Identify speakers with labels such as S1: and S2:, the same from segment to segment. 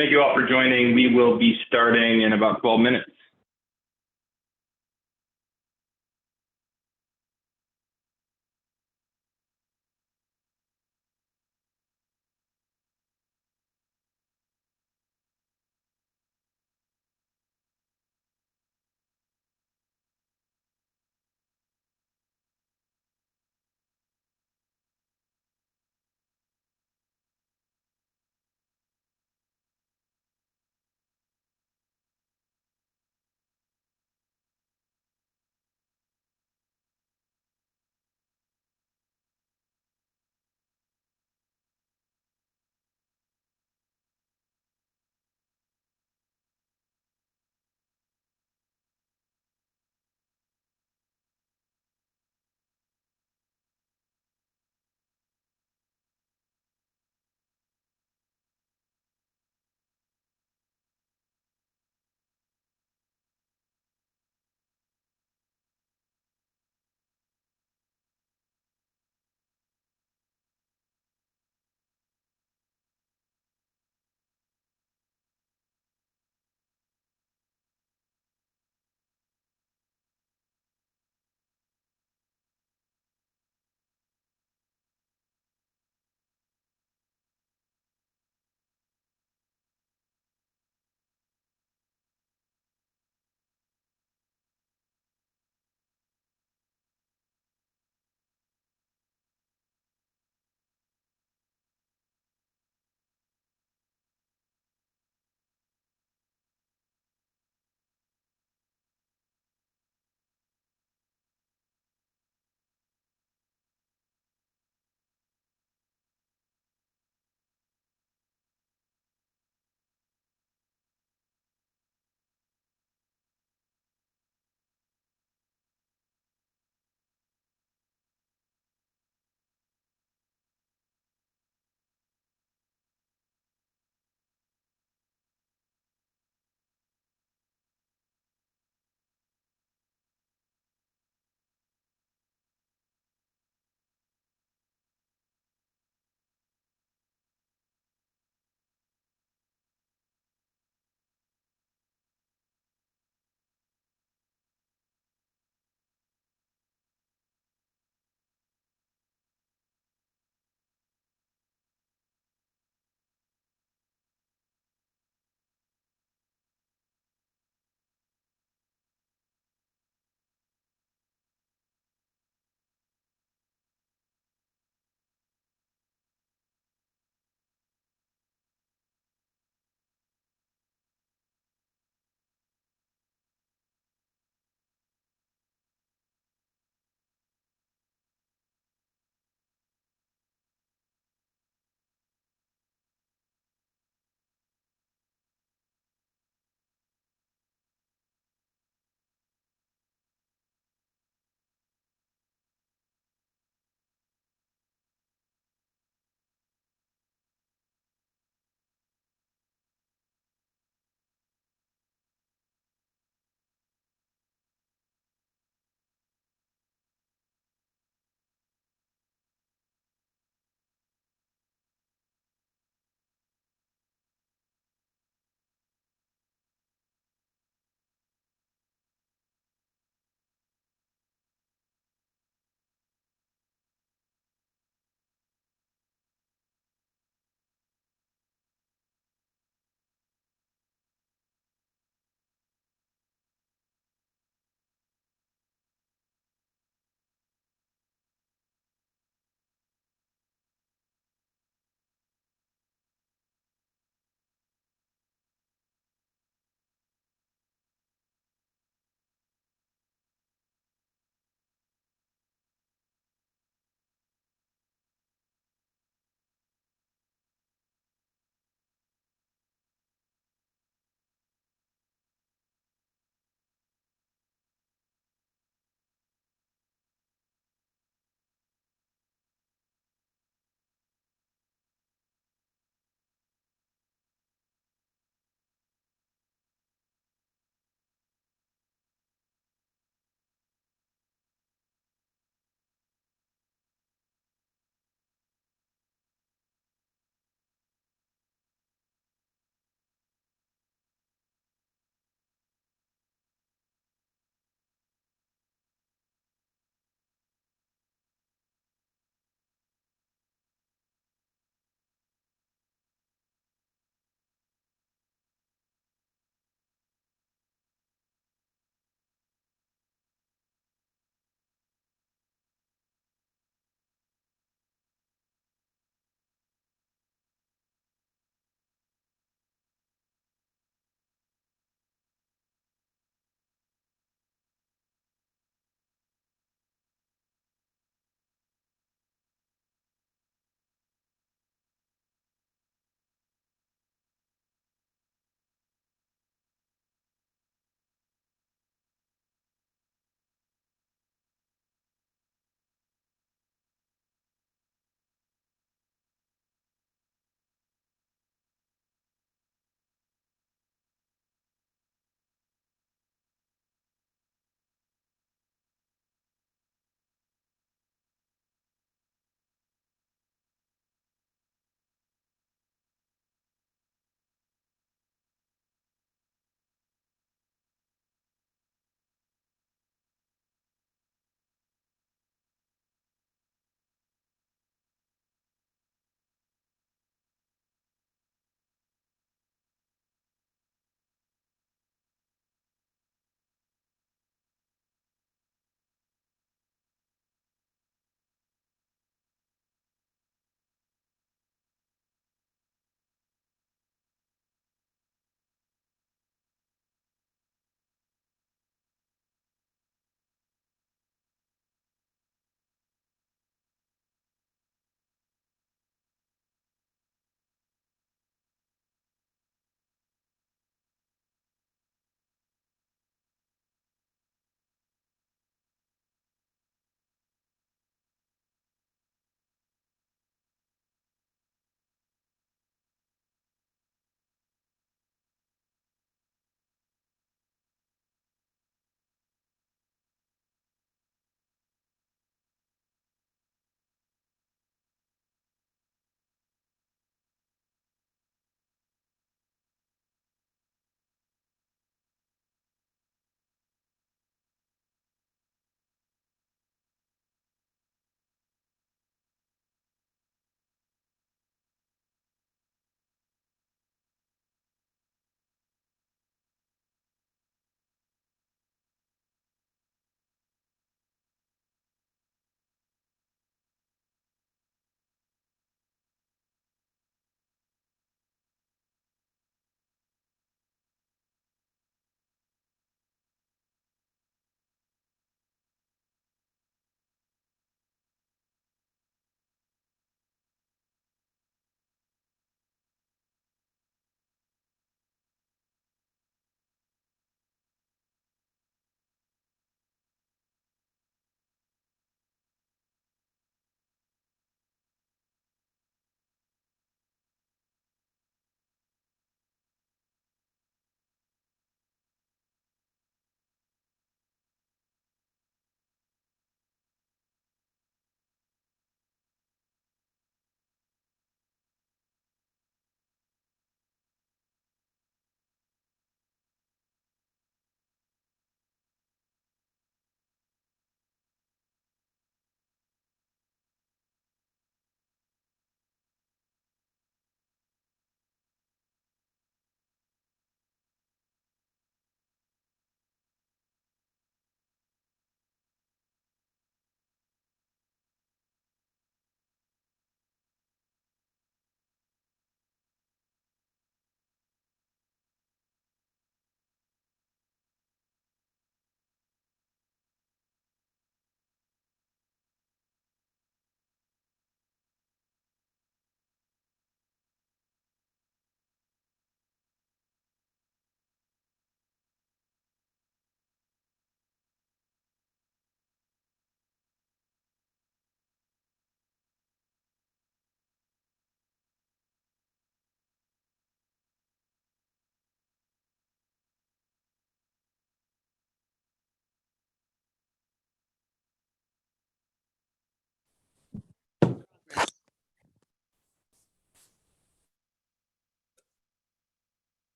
S1: Thank you all for joining. We will be starting in about 12 minutes.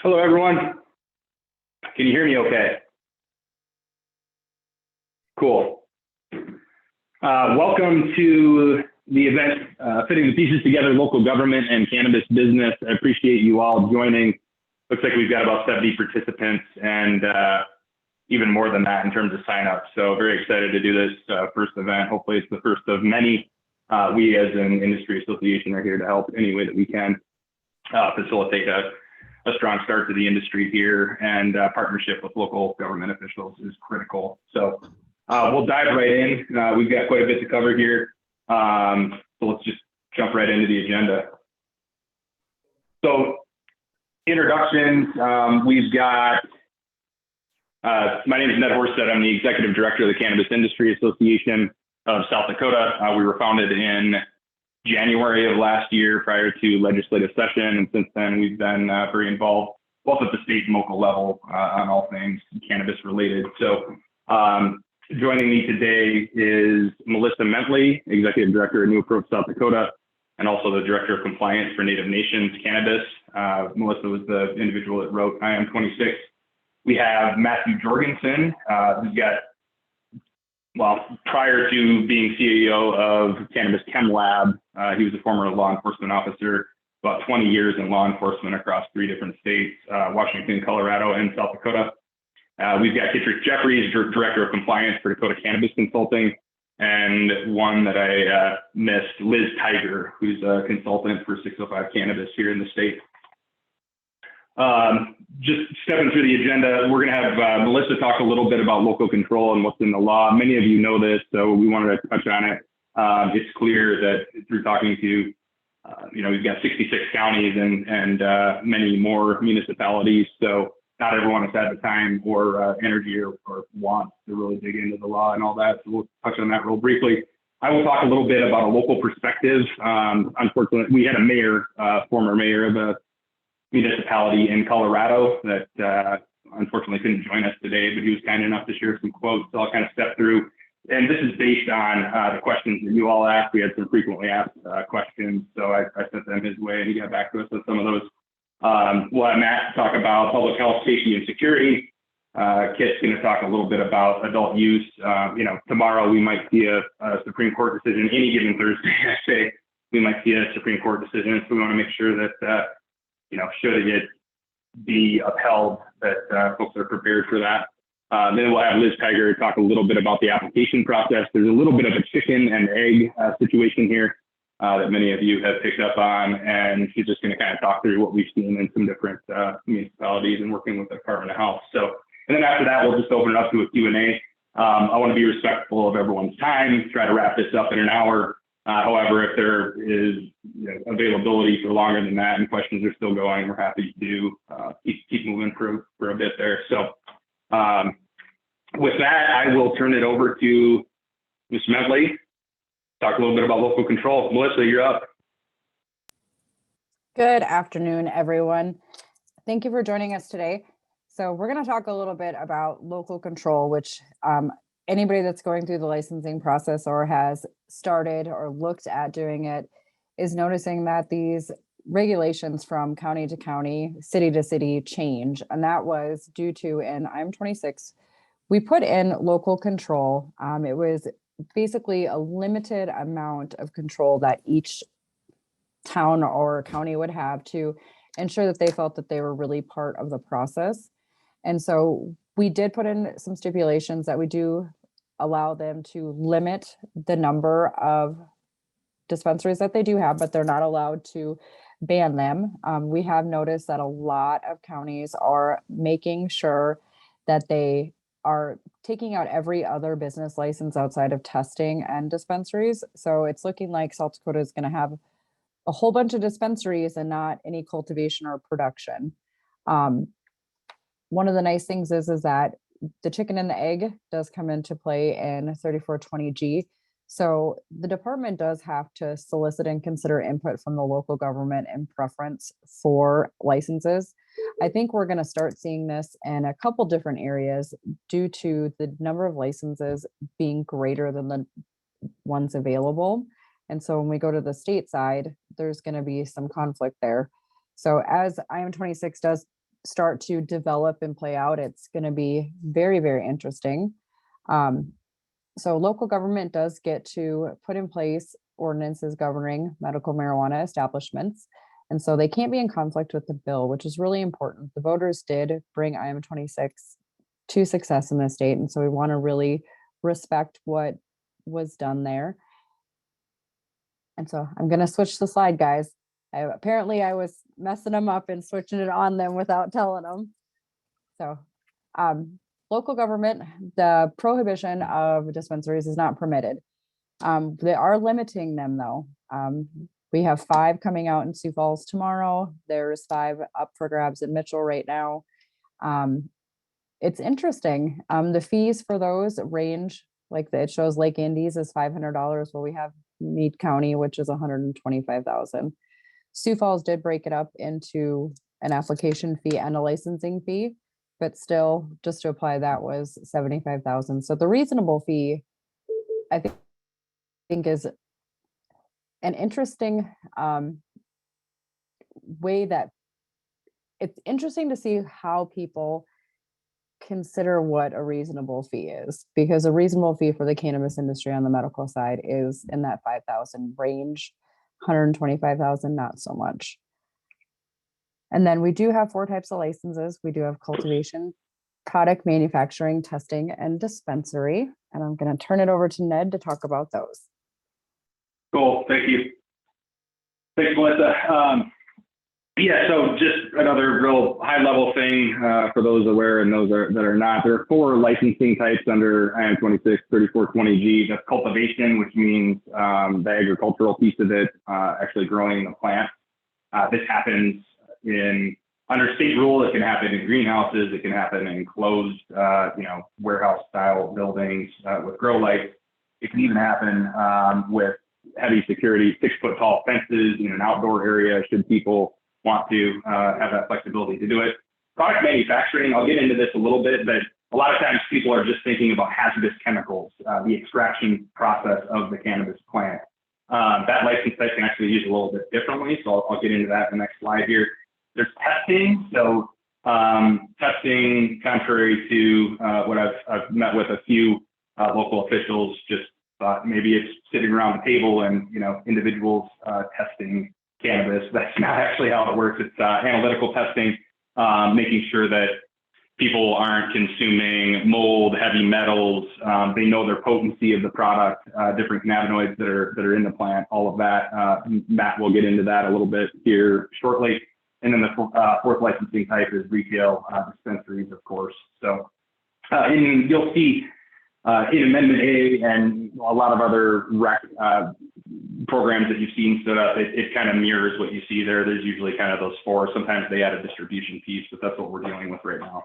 S1: Hello, everyone. Can you hear me okay? Cool. Welcome to the event, Fitting the Pieces Together, Local Government and Cannabis Business. I appreciate you all joining. Looks like we've got about 70 participants and even more than that in terms of sign-ups. So very excited to do this first event. Hopefully it's the first of many. We as an industry association are here to help any way that we can facilitate a strong start to the industry here, and partnership with local government officials is critical. So we'll dive right in. We've got quite a bit to cover here. So let's just jump right into the agenda. So introductions, we've got, my name is Ned Horsted. I'm the Executive Director of the Cannabis Industry Association of South Dakota. We were founded in January of last year prior to legislative session. And since then, we've been very involved both at the state and local level on all things cannabis related. So joining me today is Melissa Mentley, Executive Director of New Approach South Dakota, and also the Director of Compliance for Native Nations Cannabis. Melissa was the individual that wrote I Am 26. We have Matthew Jorgensen, who's got, well, prior to being CEO of Cannabis Chem Lab, he was a former law enforcement officer, about 20 years in law enforcement across 3 different states, Washington, Colorado, and South Dakota. We've got Kitrick Jeffries, Director of Compliance for Dakota Cannabis Consulting, and one that I missed, Liz Tiger, who's a consultant for 605 Cannabis here in the state. Just stepping through the agenda, we're going to have Melissa talk a little bit about local control and what's in the law. Many of you know this, so we wanted to touch on it. It's clear that through talking to, we've got 66 counties and many more municipalities. So not everyone has had the time or energy or wants to really dig into the law and all that. So we'll touch on that real briefly. I will talk a little bit about a local perspective. Unfortunately, we had a mayor, former mayor of a municipality in Colorado that unfortunately couldn't join us today, but he was kind enough to share some quotes. So I'll kind of step through. And this is based on the questions that you all asked. We had some frequently asked questions. So I sent them his way and he got back to us with some of those. We'll have Matt talk about public health, safety, and security. Kit's going to talk a little bit about adult use. Tomorrow we might see a Supreme Court decision, any given Thursday, I say, we might see a Supreme Court decision. So we want to make sure that, should it be upheld, that folks are prepared for that. Then we'll have Liz Tiger talk a little bit about the application process. There's a little bit of a chicken and egg situation here that many of you have picked up on, and she's just going to kind of talk through what we've seen in some different municipalities and working with the Department of Health. So, and then after that, we'll just open it up to a Q&A. I want to be respectful of everyone's time, try to wrap this up in an hour. However, if there is availability for longer than that and questions are still going, we're happy to keep moving for a bit there. So with that, I will turn it over to Ms. Mentley, talk a little bit about local control. Melissa, you're up.
S2: Good afternoon, everyone. Thank you for joining us today. So we're going to talk a little bit about local control, which anybody that's going through the licensing process or has started or looked at doing it is noticing that these regulations from county to county, city to city change. And that was due to, in I'm 26, we put in local control. It was basically a limited amount of control that each town or county would have to ensure that they felt that they were really part of the process. And so we did put in some stipulations that we do allow them to limit the number of dispensaries that they do have, but they're not allowed to ban them. We have noticed that a lot of counties are making sure that they are taking out every other business license outside of testing and dispensaries. So it's looking like South Dakota is going to have a whole bunch of dispensaries and not any cultivation or production. One of the nice things is that the chicken and the egg does come into play in 3420G. So the department does have to solicit and consider input from the local government in preference for licenses. I think we're going to start seeing this in a couple different areas due to the number of licenses being greater than the ones available. And so when we go to the state side, there's going to be some conflict there. So as I Am 26 does start to develop and play out, it's going to be very, very interesting. So local government does get to put in place ordinances governing medical marijuana establishments. And so they can't be in conflict with the bill, which is really important. The voters did bring IM 26 to success in the state. And so we want to really respect what was done there. And so I'm going to switch the slide, guys. Apparently I was messing them up and switching it on them without telling them. So local government, the prohibition of dispensaries is not permitted. They are limiting them though. We have 5 coming out in Sioux Falls tomorrow. There's 5 up for grabs in Mitchell right now. It's interesting. The fees for those range, like it shows Lake Indies is $500, where we have Meade County, which is $125,000. Sioux Falls did break it up into an application fee and a licensing fee, but still, just to apply, that was $75,000. So the reasonable fee, I think is an interesting way that it's interesting to see how people consider what a reasonable fee is, because a reasonable fee for the cannabis industry on the medical side is in that 5,000 range, 125,000, not so much. And then we do have 4 types of licenses. We do have cultivation, product manufacturing, testing, and dispensary. And I'm going to turn it over to Ned to talk about those.
S1: Cool. Thank you. Thanks, Melissa. Yeah, so just another real high level thing for those aware and those that are not. There are 4 licensing types under IM 26 3420G. That's cultivation, which means the agricultural piece of it, actually growing the plant. This happens under state rule. It can happen in greenhouses. It can happen in closed, warehouse style buildings with grow lights. It can even happen with heavy security, 6-foot tall fences in an outdoor area, should people want to have that flexibility to do it. Product manufacturing, I'll get into this a little bit, but a lot of times people are just thinking about hazardous chemicals, the extraction process of the cannabis plant. That license type can actually use a little bit differently, so I'll get into that in the next slide here. There's testing. So testing, contrary to what I've met with a few local officials, just thought maybe it's sitting around the table and individuals testing cannabis. That's not actually how it works. It's analytical testing, making sure that people aren't consuming mold, heavy metals. They know their potency of the product, different cannabinoids that are in the plant, all of that. Matt will get into that a little bit here shortly. And then the 4th licensing type is retail dispensaries, of course. So and you'll see in Amendment A and a lot of other programs that you've seen stood up, it kind of mirrors what you see there. There's usually kind of those 4. Sometimes they add a distribution piece, but that's what we're dealing with right now.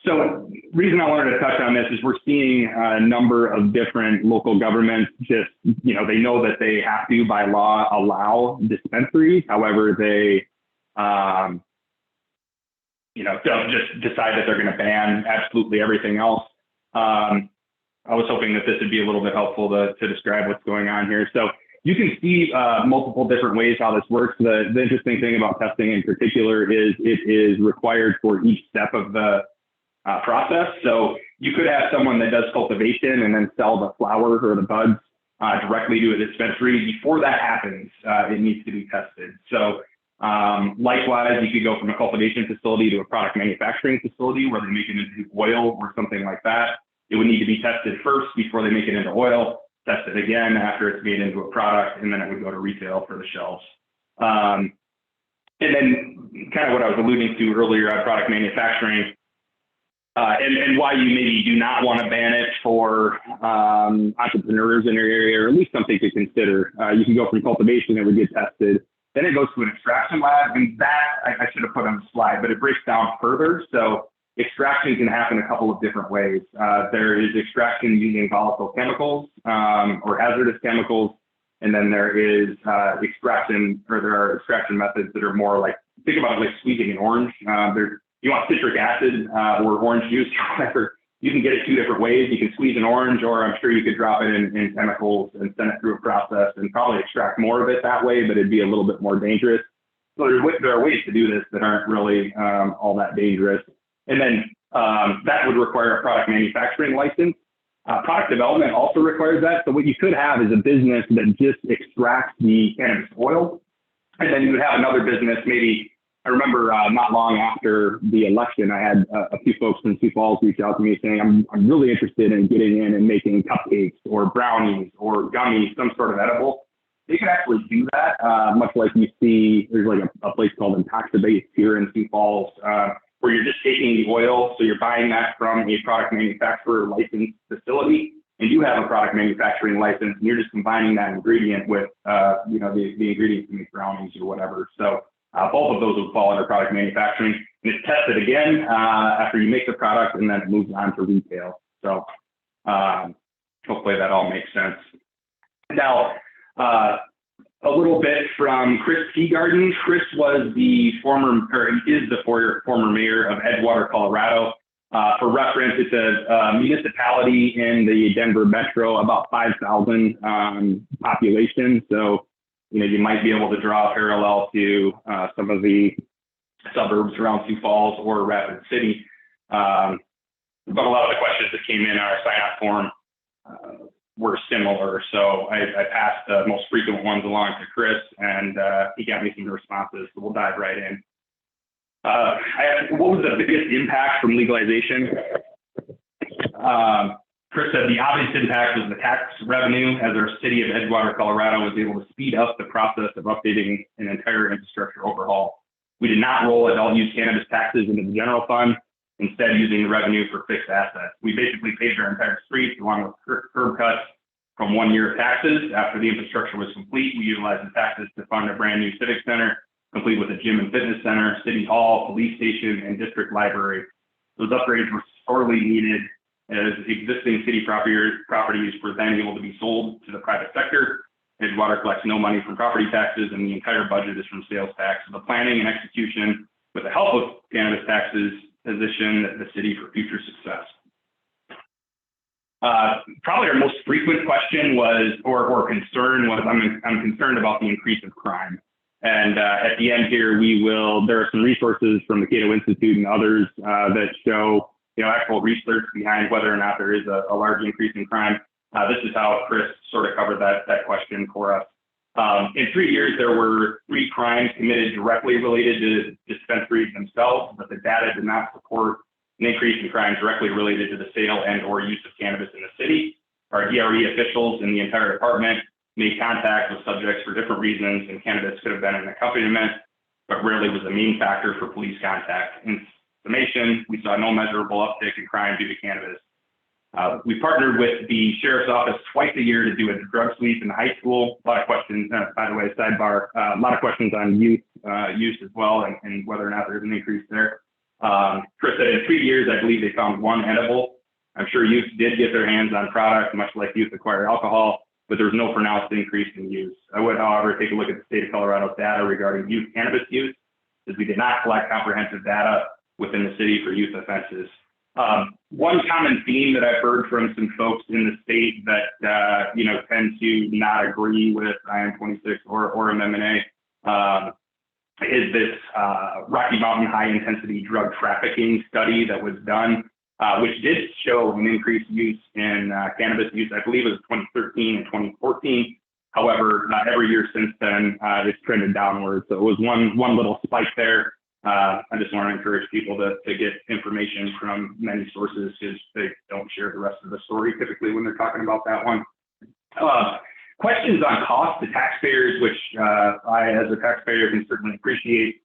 S1: So reason I wanted to touch on this is we're seeing a number of different local governments just, they know that they have to, by law, allow dispensaries. However, they, don't just decide that they're going to ban absolutely everything else. I was hoping that this would be a little bit helpful to describe what's going on here. So you can see multiple different ways how this works. The interesting thing about testing in particular is it is required for each step of the process. So you could have someone that does cultivation and then sell the flower or the buds directly to a dispensary. Before that happens, it needs to be tested. So likewise, you could go from a cultivation facility to a product manufacturing facility where they make it into oil or something like that. It would need to be tested first before they make it into oil, tested again after it's made into a product, and then it would go to retail for the shelves. And then kind of what I was alluding to earlier on product manufacturing, and why you maybe do not want to ban it for entrepreneurs in your area, or at least something to consider. You can go from cultivation, it would get tested. Then it goes to an extraction lab, and that I should have put on the slide, but it breaks down further. So extraction can happen a couple of different ways. There is extraction using volatile chemicals or hazardous chemicals, and then there is extraction, or there are extraction methods that are more like, think about it like squeezing an orange. You want citric acid or orange juice, whatever. You can get it 2 different ways. You can squeeze an orange, or I'm sure you could drop it in chemicals and send it through a process and probably extract more of it that way, but it'd be a little bit more dangerous. So there are ways to do this that aren't really all that dangerous. And then that would require a product manufacturing license. Product development also requires that. So what you could have is a business that just extracts the cannabis oil. And then you would have another business, maybe, I remember not long after the election, I had a few folks from Sioux Falls reach out to me saying, I'm really interested in getting in and making cupcakes or brownies or gummies, some sort of edible. They could actually do that, much like you see, there's like a place called Intoxibate here in Sioux Falls, where you're just taking the oil, so you're buying that from a product manufacturer licensed facility, and you have a product manufacturing license, and you're just combining that ingredient with, the ingredients to make brownies or whatever. So both of those would fall under product manufacturing, and it's tested again after you make the product, and then it moves on to retail. So hopefully that all makes sense. Now, a little bit from Chris Teagarden. Chris was the former mayor of Edgewater, Colorado. For reference, it's a municipality in the Denver metro, about 5,000 population. So, you might be able to draw a parallel to some of the suburbs around Sioux Falls or Rapid City. But a lot of the questions that came in our sign-up form were similar. So I passed the most frequent ones along to Chris, and he got me some responses. So we'll dive right in. I asked, what was the biggest impact from legalization? Chris said the obvious impact was the tax revenue, as our city of Edgewater, Colorado was able to speed up the process of updating an entire infrastructure overhaul. We did not roll adult use cannabis taxes into the general fund, instead using the revenue for fixed assets. We basically paved our entire streets along with curb cuts from 1 year of taxes. After the infrastructure was complete, we utilized the taxes to fund a brand new civic center, complete with a gym and fitness center, city hall, police station, and district library. Those upgrades were sorely needed as existing city properties were then able to be sold to the private sector. Edgewater collects no money from property taxes, and the entire budget is from sales tax. So the planning and execution, with the help of cannabis taxes, position the city for future success. Probably our most frequent question was, or concern was, I'm concerned about the increase of crime. And at the end here, there are some resources from the Cato Institute and others that show, actual research behind whether or not there is a large increase in crime. This is how Chris sort of covered that question for us. In 3 years, there were 3 crimes committed directly related to dispensaries themselves, but the data did not support an increase in crime directly related to the sale and or use of cannabis in the city. Our DRE officials in the entire department made contact with subjects for different reasons, and cannabis could have been an accompaniment, but rarely was a main factor for police contact. In summation, we saw no measurable uptick in crime due to cannabis. We partnered with the sheriff's office twice a year to do a drug sweep in the high school. A lot of questions, by the way, sidebar, a lot of questions on youth use as well, and whether or not there's an increase there. Chris said in 3 years, I believe they found 1 edible. I'm sure youth did get their hands on product, much like youth acquire alcohol, but there was no pronounced increase in use. I would, however, take a look at the state of Colorado's data regarding youth cannabis use, as we did not collect comprehensive data within the city for youth offenses. One common theme that I've heard from some folks in the state that, tend to not agree with IM26 or MMNA is this Rocky Mountain high intensity drug trafficking study that was done, which did show an increased use in cannabis use. I believe it was 2013 and 2014. However, every year since then, it's trended downward. So it was one little spike there. I just want to encourage people to get information from many sources, because they don't share the rest of the story typically when they're talking about that one. Questions on cost to taxpayers, which I, as a taxpayer, can certainly appreciate.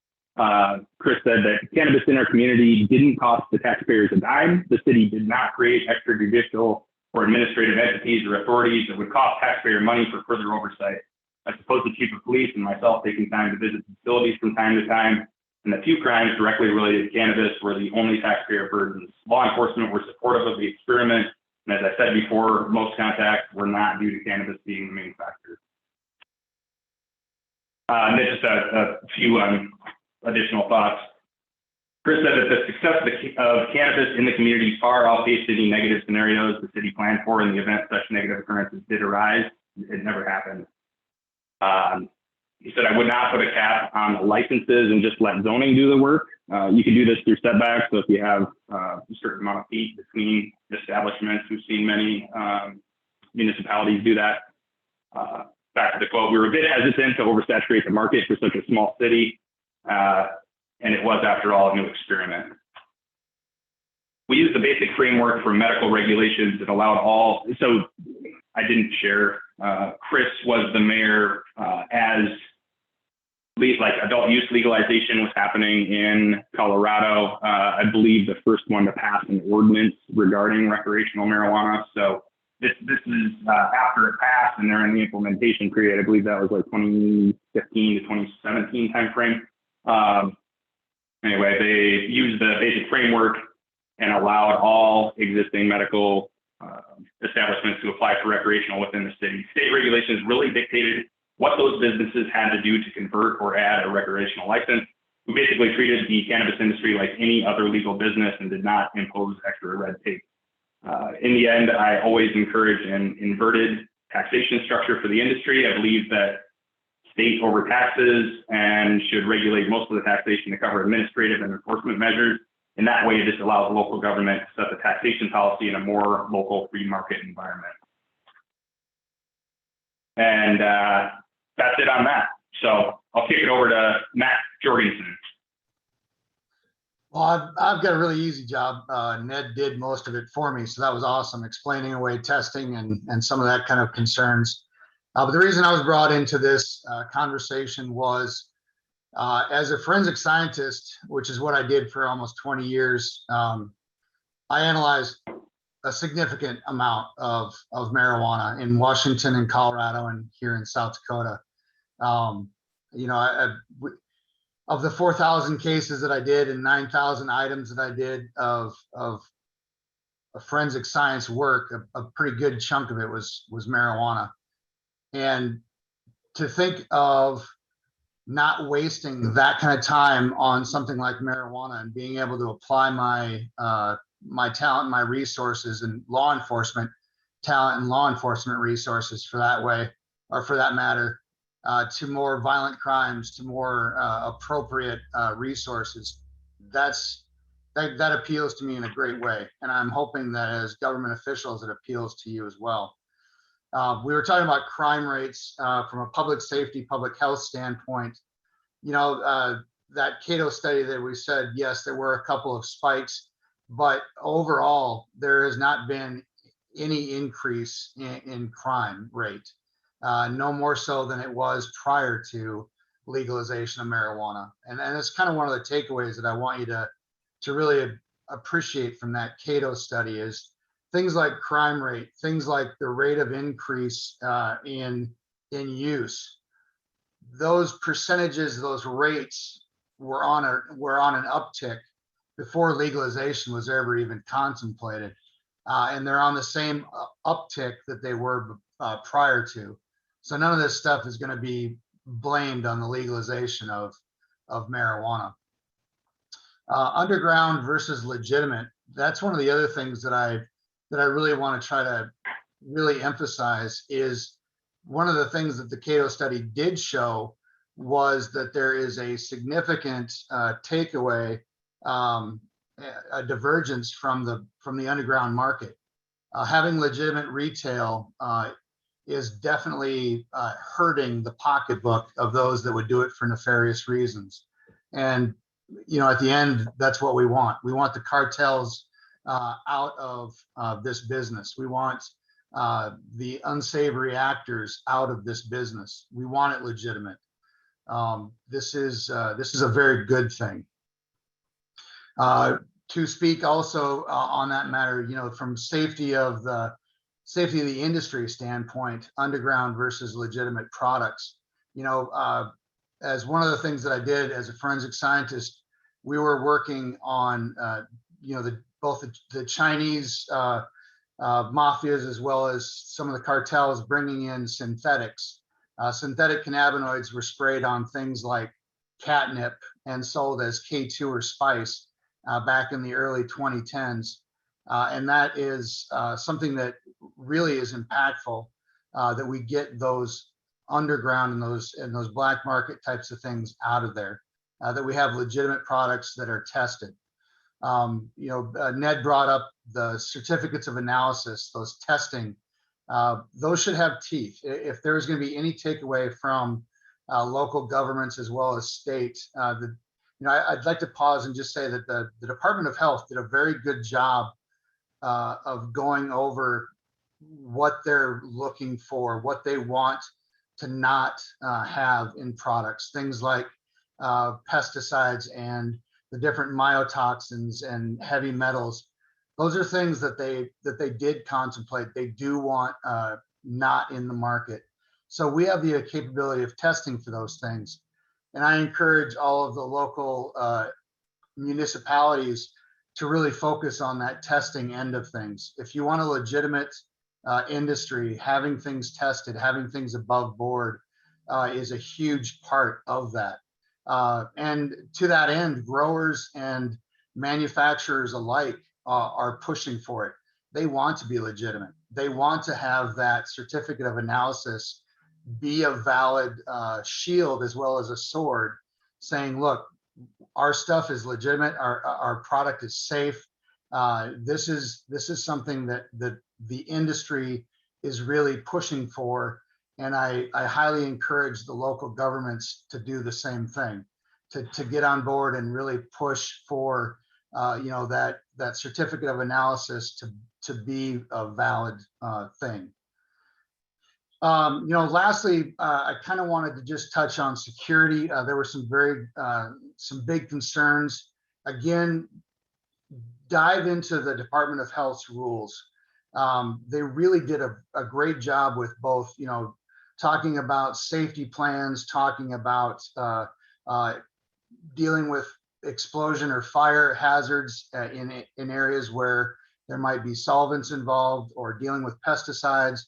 S1: Chris said that cannabis in our community didn't cost the taxpayers a dime. The city did not create extrajudicial or administrative entities or authorities that would cost taxpayer money for further oversight. I suppose the chief of police and myself taking time to visit facilities from time to time, and the few crimes directly related to cannabis were the only taxpayer burdens. Law enforcement were supportive of the experiment, and as I said before, most contacts were not due to cannabis being the main factor. And then just a few additional thoughts. Chris said that the success of cannabis in the community far outpaced any negative scenarios the city planned for in the event such negative occurrences did arise. It never happened. He said, I would not put a cap on licenses and just let zoning do the work. You can do this through setbacks. So if you have a certain amount of feet between establishments, we've seen many municipalities do that. Back to the quote, we were a bit hesitant to oversaturate the market for such a small city. And it was, after all, a new experiment. We used the basic framework for medical regulations that allowed all, so I didn't share, Chris was the mayor as like adult use legalization was happening in Colorado. I believe the first one to pass an ordinance regarding recreational marijuana. So this is after it passed and they're in the implementation period. I believe that was like 2015 to 2017 timeframe. Anyway, they used the basic framework and allowed all existing medical establishments to apply for recreational within the city. State regulations really dictated what those businesses had to do to convert or add a recreational license. We basically treated the cannabis industry like any other legal business and did not impose extra red tape. In the end, I always encourage an inverted taxation structure for the industry. I believe that state overtaxes and should regulate most of the taxation to cover administrative and enforcement measures. In that way, this allows local government to set the taxation policy in a more local free market environment. And that's it on that. So I'll kick it over to Matt Jorgensen.
S3: Well, I've got a really easy job. Ned did most of it for me, so that was awesome, explaining away testing and some of that kind of concerns. But the reason I was brought into this conversation was as a forensic scientist, which is what I did for almost 20 years, I analyzed a significant amount of marijuana in Washington and Colorado and here in South Dakota. You know, of the 4,000 cases that I did and 9,000 items that I did of forensic science work, a pretty good chunk of it was marijuana. And to think of not wasting that kind of time on something like marijuana and being able to apply my my talent, my resources, and law enforcement talent and law enforcement resources for that way, or for that matter, to more violent crimes, to more appropriate resources, that appeals to me in a great way. And I'm hoping that as government officials, it appeals to you as well. We were talking about crime rates from a public safety, public health standpoint. You know, that Cato study that we said, yes, there were a couple of spikes, but overall, there has not been any increase in crime rate, no more so than it was prior to legalization of marijuana. And it's kind of one of the takeaways that I want you to really appreciate from that Cato study is things like crime rate, things like the rate of increase in use. Those percentages, those rates were on an uptick before legalization was ever even contemplated, and they're on the same uptick that they were prior to. So none of this stuff is going to be blamed on the legalization of marijuana. Underground versus legitimate. That's one of the other things that I really want to try to really emphasize is one of the things that the Cato study did show was that there is a significant takeaway, a divergence from the underground market. Having legitimate retail is definitely hurting the pocketbook of those that would do it for nefarious reasons. And you know, at the end, that's what we want. We want the cartels out of this business. We want the unsavory actors out of this business. We want it legitimate. This is a very good thing. To speak also on that matter, you know, from safety of the industry standpoint, underground versus legitimate products. You know, as one of the things that I did as a forensic scientist, we were working on you know, both the Chinese mafias as well as some of the cartels bringing in synthetics. Synthetic cannabinoids were sprayed on things like catnip and sold as K2 or spice back in the early 2010s. And that is something that really is impactful, that we get those underground and those black market types of things out of there, that we have legitimate products that are tested. Ned brought up the certificates of analysis, those testing, those should have teeth. If there's going to be any takeaway from local governments as well as state, I'd like to pause and just say that the Department of Health did a very good job of going over what they're looking for, what they want to not have in products, things like pesticides and the different mycotoxins and heavy metals. Those are things that they did contemplate. They do want not in the market. So we have the capability of testing for those things. And I encourage all of the local municipalities to really focus on that testing end of things. If you want a legitimate industry, having things tested, having things above board is a huge part of that. And to that end, growers and manufacturers alike are pushing for it. They want to be legitimate. They want to have that certificate of analysis be a valid shield as well as a sword, saying, look, our stuff is legitimate, our product is safe. This is something that the industry is really pushing for. And I highly encourage the local governments to do the same thing, to get on board and really push for that certificate of analysis to be a valid thing. Lastly, I kind of wanted to just touch on security. There were some big concerns. Again, dive into the Department of Health's rules. They really did a great job with both, talking about safety plans, talking about dealing with explosion or fire hazards in areas where there might be solvents involved, or dealing with pesticides,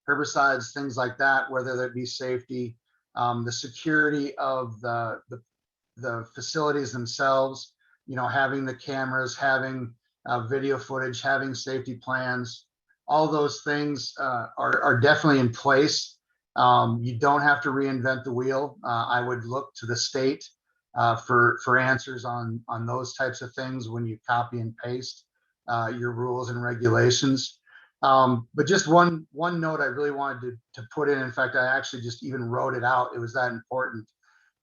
S3: herbicides, things like that, whether that be safety, the security of the facilities themselves, having the cameras, having video footage, having safety plans, all those things are definitely in place. You don't have to reinvent the wheel. I would look to the state for answers on those types of things when you copy and paste your rules and regulations. But just one note I really wanted to put in fact, I actually just even wrote it out. It was that important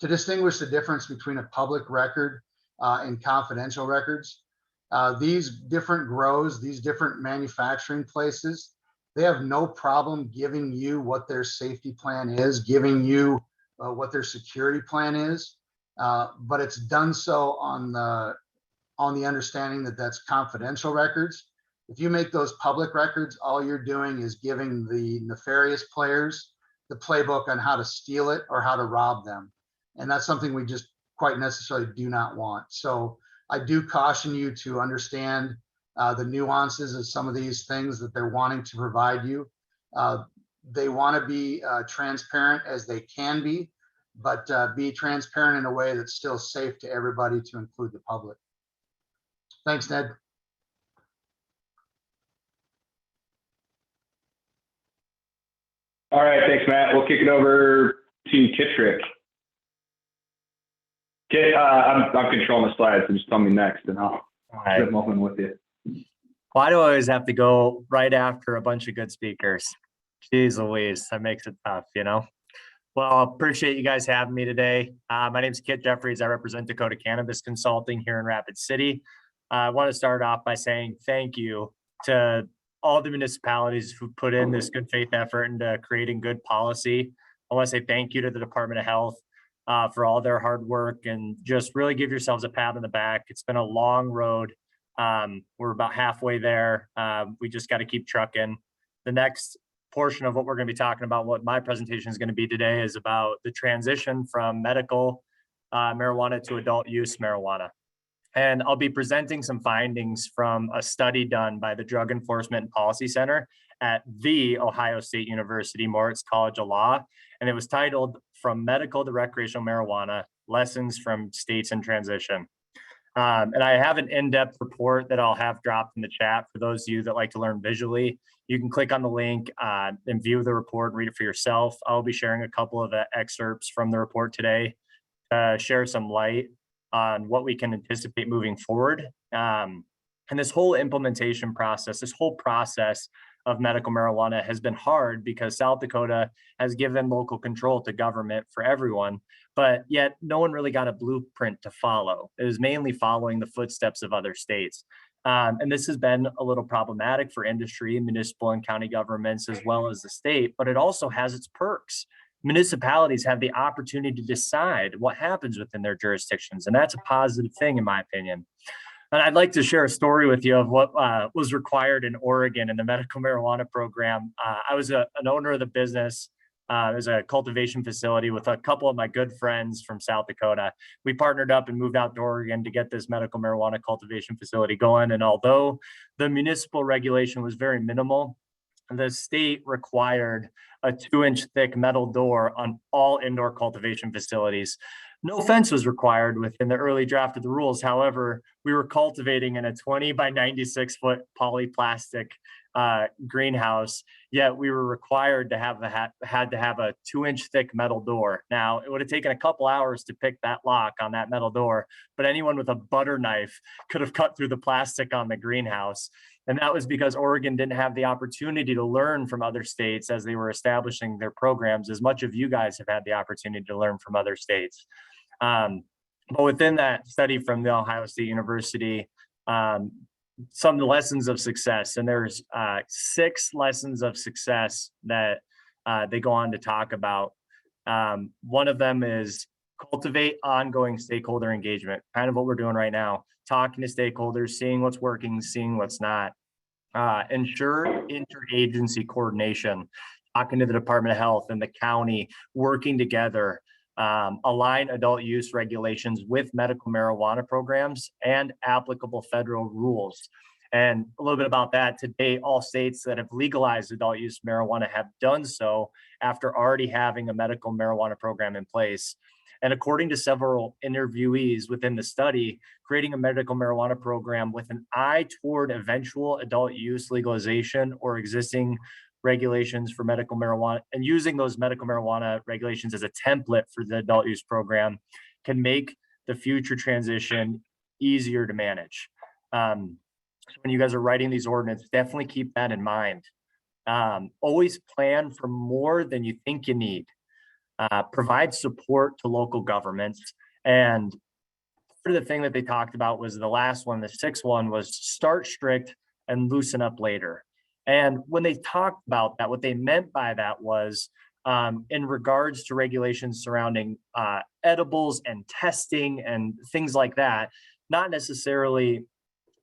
S3: to distinguish the difference between a public record and confidential records. These different grows, these different manufacturing places, they have no problem giving you what their safety plan is, giving you what their security plan is, but it's done so on the understanding that that's confidential records. If you make those public records, all you're doing is giving the nefarious players the playbook on how to steal it or how to rob them. And that's something we just quite necessarily do not want. So I do caution you to understand the nuances of some of these things that they're wanting to provide you. They want to be transparent as they can be, but be transparent in a way that's still safe to everybody, to include the public. Thanks, Ned.
S1: All right, thanks, Matt. We'll kick it over to Kittrick. Kit, I'm controlling the slides, so just tell me next, and I'll flip them with you.
S4: Why do I always have to go right after a bunch of good speakers? Jeez Louise, that makes it tough, Well, I appreciate you guys having me today. My name is Kit Jeffries. I represent Dakota Cannabis Consulting here in Rapid City. I want to start off by saying thank you to all the municipalities who put in this good faith effort into creating good policy. I want to say thank you to the Department of Health for all their hard work, and just really give yourselves a pat on the back. It's been a long road. We're about halfway there. We just got to keep trucking. The next portion of what we're going to be talking about, what my presentation is going to be today, is about the transition from medical marijuana to adult use marijuana. And I'll be presenting some findings from a study done by the Drug Enforcement and Policy Center at the Ohio State University Moritz College of Law. And it was titled "From Medical to Recreational Marijuana, Lessons from States in Transition." And I have an in-depth report that I'll have dropped in the chat for those of you that like to learn visually. You can click on the link and view the report and read it for yourself. I'll be sharing a couple of excerpts from the report today to share some light on what we can anticipate moving forward. And this whole implementation process, this whole process of medical marijuana has been hard because South Dakota has given local control to government for everyone, but yet no one really got a blueprint to follow. It was mainly following the footsteps of other states. And this has been a little problematic for industry, municipal and county governments, as well as the state, but it also has its perks. Municipalities have the opportunity to decide what happens within their jurisdictions, and that's a positive thing in my opinion. And I'd like to share a story with you of what was required in Oregon in the medical marijuana program. I was an owner of the business. It was a cultivation facility with a couple of my good friends from South Dakota. We partnered up and moved out to Oregon to get this medical marijuana cultivation facility going. And although the municipal regulation was very minimal, the state required a 2-inch thick metal door on all indoor cultivation facilities. No fence was required within the early draft of the rules. However, we were cultivating in a 20 by 96 foot polyplastic greenhouse, yet we were required to have had to have a 2-inch thick metal door. Now, it would have taken a couple hours to pick that lock on that metal door, but anyone with a butter knife could have cut through the plastic on the greenhouse. And that was because Oregon didn't have the opportunity to learn from other states as they were establishing their programs, as much of you guys have had the opportunity to learn from other states. But within that study from the Ohio State University, some of the lessons of success, and there's 6 lessons of success that they go on to talk about. One of them is cultivate ongoing stakeholder engagement, kind of what we're doing right now, talking to stakeholders, seeing what's working, seeing what's not. Ensure interagency coordination, talking to the Department of Health and the county, working together. Align adult use regulations with medical marijuana programs and applicable federal rules. And a little bit about that, today, all states that have legalized adult use marijuana have done so after already having a medical marijuana program in place. And according to several interviewees within the study, creating a medical marijuana program with an eye toward eventual adult use legalization or existing regulations for medical marijuana and using those medical marijuana regulations as a template for the adult use program can make the future transition easier to manage. So when you guys are writing these ordinances, definitely keep that in mind. Always plan for more than you think you need. Provide support to local governments. And part of the thing that they talked about was the last one, the 6th one, was start strict and loosen up later. And when they talked about that, what they meant by that was in regards to regulations surrounding edibles and testing and things like that, not necessarily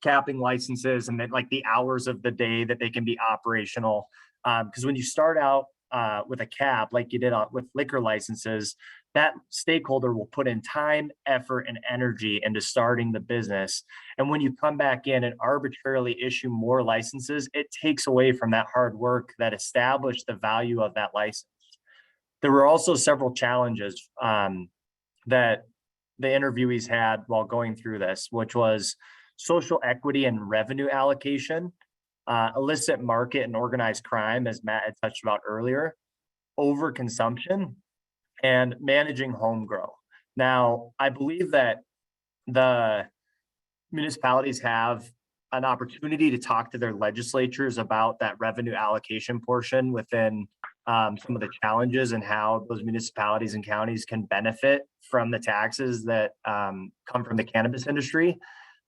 S4: capping licenses and then like the hours of the day that they can be operational. Because when you start out with a cap, like you did with liquor licenses, that stakeholder will put in time, effort, and energy into starting the business. And when you come back in and arbitrarily issue more licenses, it takes away from that hard work that established the value of that license. There were also several challenges that the interviewees had while going through this, which was social equity and revenue allocation, illicit market and organized crime, as Matt had touched about earlier, overconsumption, and managing home grow. Now, I believe that the municipalities have an opportunity to talk to their legislatures about that revenue allocation portion within some of the challenges and how those municipalities and counties can benefit from the taxes that come from the cannabis industry.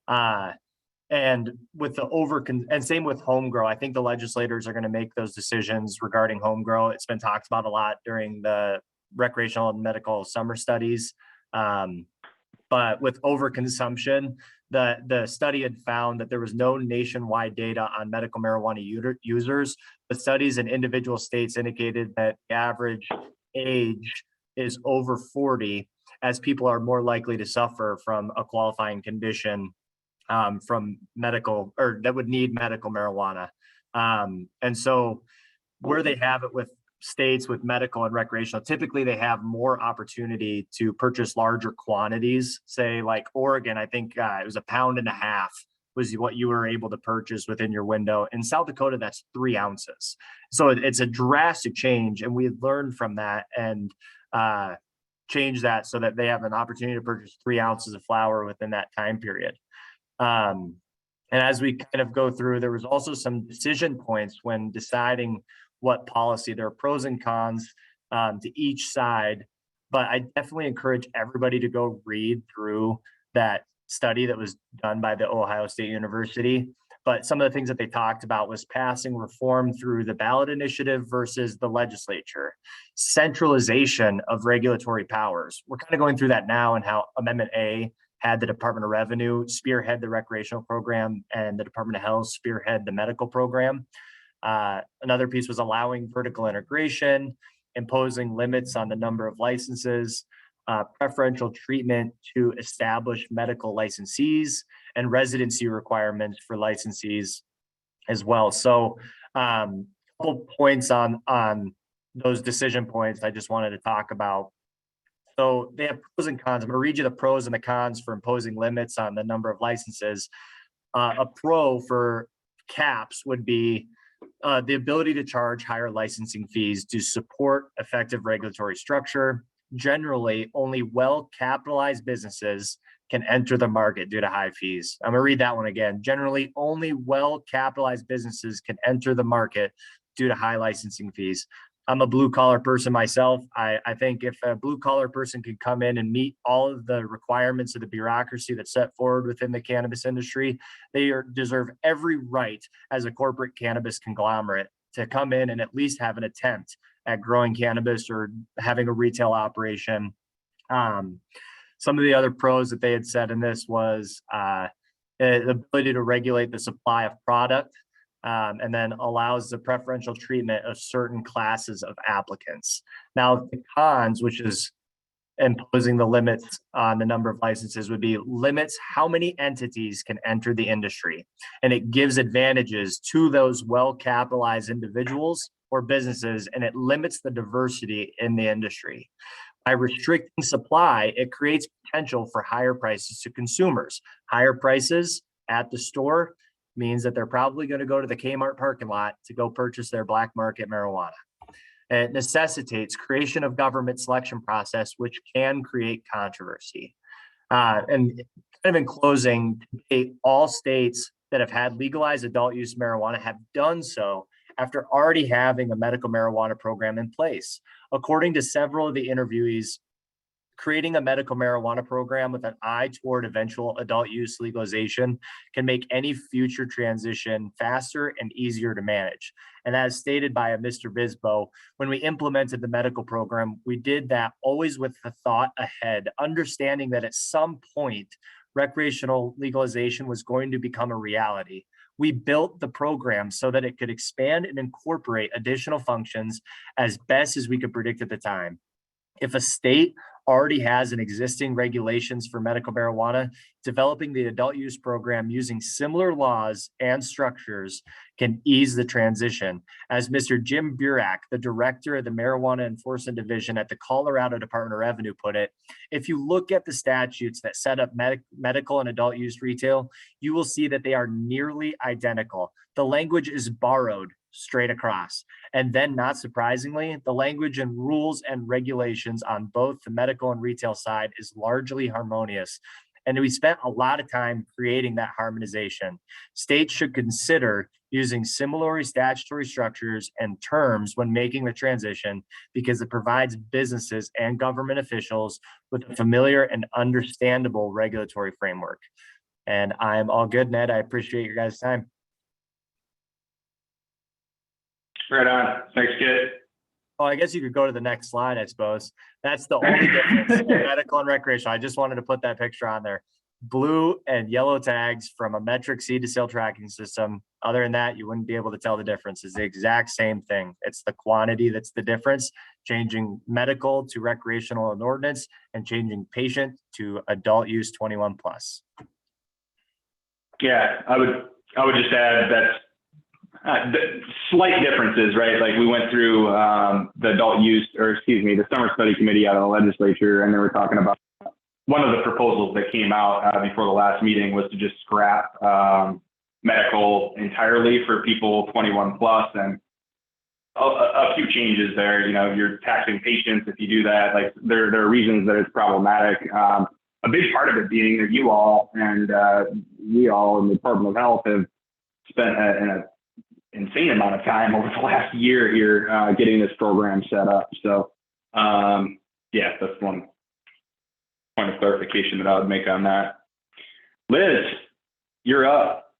S4: And with the and same with home grow, I think the legislators are going to make those decisions regarding home grow. It's been talked about a lot during the recreational and medical summer studies. But with overconsumption, the study had found that there was no nationwide data on medical marijuana users, but studies in individual states indicated that the average age is over 40, as people are more likely to suffer from a qualifying condition from medical, or that would need medical marijuana. And so where they have it with states with medical and recreational, typically they have more opportunity to purchase larger quantities. Say like Oregon, I think it was 1.5 pounds was what you were able to purchase within your window. In South Dakota, that's 3 ounces. So it's a drastic change. And we learned from that and change that so that they have an opportunity to purchase 3 ounces of flower within that time period. And as we kind of go through, there was also some decision points when deciding what policy. There are pros and cons to each side, but I definitely encourage everybody to go read through that study that was done by the Ohio State University. But some of the things that they talked about was passing reform through the ballot initiative versus the legislature, centralization of regulatory powers. We're kind of going through that now, and how Amendment A had the Department of Revenue spearhead the recreational program and the Department of Health spearhead the medical program. Another piece was allowing vertical integration, imposing limits on the number of licenses, preferential treatment to establish medical licensees, and residency requirements for licensees as well. So a couple points on those decision points I just wanted to talk about. So they have pros and cons. I'm going to read you the pros and the cons for imposing limits on the number of licenses. A pro for caps would be the ability to charge higher licensing fees to support effective regulatory structure. Generally, only well-capitalized businesses can enter the market due to high fees. I'm gonna read that one again. Generally, only well-capitalized businesses can enter the market due to high licensing fees. I'm a blue-collar person myself. I think if a blue-collar person can come in and meet all of the requirements of the bureaucracy that's set forward within the cannabis industry, they deserve every right as a corporate cannabis conglomerate to come in and at least have an attempt at growing cannabis or having a retail operation. Some of the other pros that they had said in this was the ability to regulate the supply of product, and then allows the preferential treatment of certain classes of applicants. Now, the cons, which is imposing the limits on the number of licenses, would be limits how many entities can enter the industry. And it gives advantages to those well-capitalized individuals or businesses, and it limits the diversity in the industry. By restricting supply, it creates potential for higher prices to consumers. Higher prices at the store means that they're probably going to go to the Kmart parking lot to go purchase their black market marijuana. It necessitates creation of government selection process, which can create controversy. And kind of in closing, all states that have had legalized adult use marijuana have done so after already having a medical marijuana program in place. According to several of the interviewees, creating a medical marijuana program with an eye toward eventual adult use legalization can make any future transition faster and easier to manage. And as stated by a Mr. Bisbo, when we implemented the medical program, we did that always with the thought ahead, understanding that at some point, recreational legalization was going to become a reality. We built the program so that it could expand and incorporate additional functions as best as we could predict at the time. If a state already has an existing regulations for medical marijuana, developing the adult use program using similar laws and structures can ease the transition. As Mr. Jim Burak, the director of the Marijuana Enforcement Division at the Colorado Department of Revenue, put it, if you look at the statutes that set up medical and adult use retail, you will see that they are nearly identical. The language is borrowed straight across. And then, not surprisingly, the language and rules and regulations on both the medical and retail side is largely harmonious. And we spent a lot of time creating that harmonization. States should consider using similar statutory structures and terms when making the transition, because it provides businesses and government officials with a familiar and understandable regulatory framework. And I'm all good, Ned. I appreciate your guys' time.
S1: Right on. Thanks, Kit.
S4: Oh, I guess you could go to the next slide, I suppose. That's the only difference in medical and recreational. I just wanted to put that picture on there. Blue and yellow tags from a metric seed to sale tracking system. Other than that, you wouldn't be able to tell the difference. It's the exact same thing. It's the quantity that's the difference, changing medical to recreational and ordinance, and changing patient to adult use 21 plus.
S1: Yeah, I would just add that's the slight differences, right? Like we went through the the summer study committee out of the legislature, and they were talking about one of the proposals that came out before the last meeting was to just scrap medical entirely for people 21 plus, and a few changes there. You know, you're taxing patients if you do that. Like there are reasons that it's problematic. A big part of it being that you all and we all in the Department of Health have spent an insane amount of time over the last year here getting this program set up. So yeah, that's one point of clarification that I would make on that. Liz, you're up.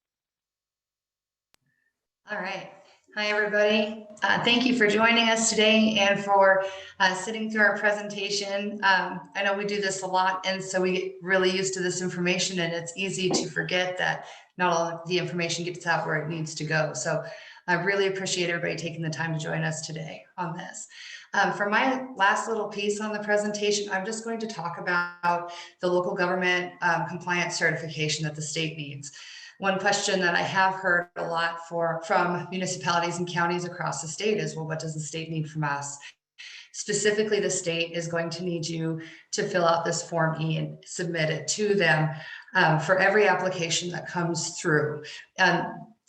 S5: All right. Hi, everybody. Thank you for joining us today and for sitting through our presentation. I know we do this a lot, and so we get really used to this information, and it's easy to forget that not all of the information gets out where it needs to go. So I really appreciate everybody taking the time to join us today on this. For my last little piece on the presentation, I'm just going to talk about the local government compliance certification that the state needs. One question that I have heard a lot from municipalities and counties across the state is, well, what does the state need from us? Specifically, the state is going to need you to fill out this Form E and submit it to them for every application that comes through.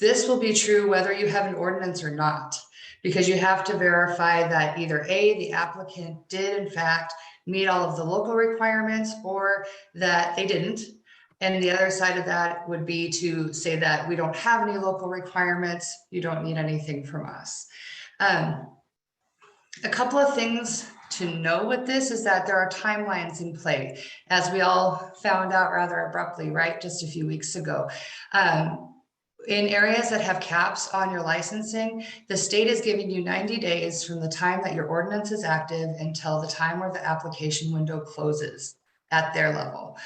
S5: This will be true whether you have an ordinance or not, because you have to verify that either A, the applicant did in fact meet all of the local requirements, or that they didn't. And the other side of that would be to say that we don't have any local requirements, you don't need anything from us. A couple of things to know with this is that there are timelines in play, as we all found out rather abruptly, right, just a few weeks ago. In areas that have caps on your licensing, the state is giving you 90 days from the time that your ordinance is active until the time where the application window closes at their level.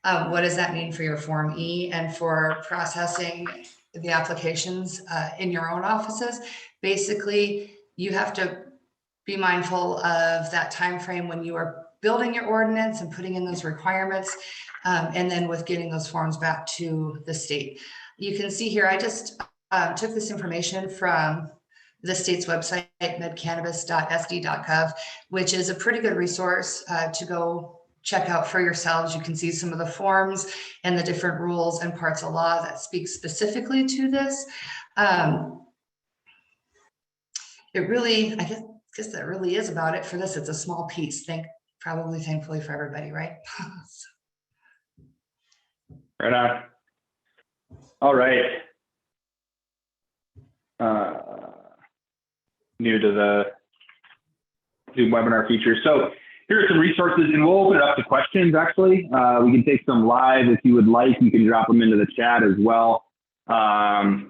S5: What does that mean for your Form E and for processing the applications in your own offices? Basically, you have to be mindful of that time frame when you are building your ordinance and putting in those requirements, and then with getting those forms back to the state. You can see here, I just took this information from the state's website, medcannabis.sd.gov, which is a pretty good resource to go check out for yourselves. You can see some of the forms and the different rules and parts of law that speak specifically to this. It really, I guess that really is about it for this. It's a small piece, thankfully for everybody, right?
S1: Right on. All right. New to the Zoom webinar feature. So here are some resources, and we'll open it up to questions, actually. We can take some live if you would like. You can drop them into the chat as well. But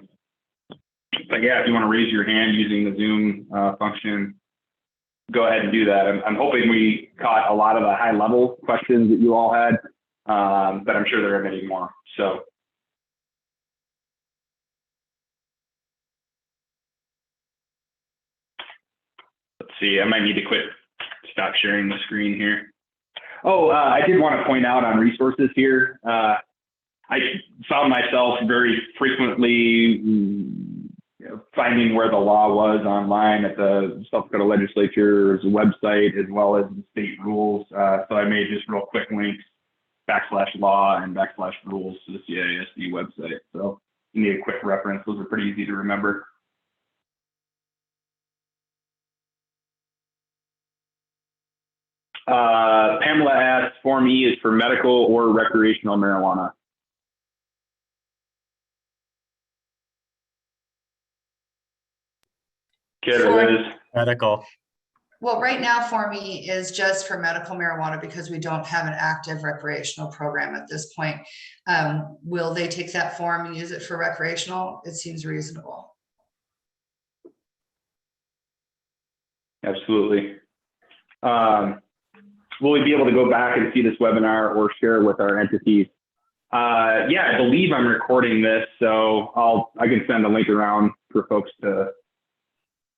S1: yeah, if you want to raise your hand using the Zoom function, go ahead and do that. I'm hoping we caught a lot of the high-level questions that you all had, but I'm sure there are many more. So let's see, I might need to stop sharing the screen here. Oh, I did want to point out on resources here. I found myself very frequently finding where the law was online at the South Dakota Legislature's website, as well as the state rules. So I made just real quick links, /law and /rules to the CISD website. So you need a quick reference. Those are pretty easy to remember. Pamela asks, Form E is for medical or recreational marijuana? Kid or Liz?
S4: Medical.
S5: Well, right now, Form E is just for medical marijuana because we don't have an active recreational program at this point. Will they take that form and use it for recreational? It seems reasonable.
S1: Absolutely. Will we be able to go back and see this webinar or share it with our entities? Yeah, I believe I'm recording this, so I can send a link around for folks to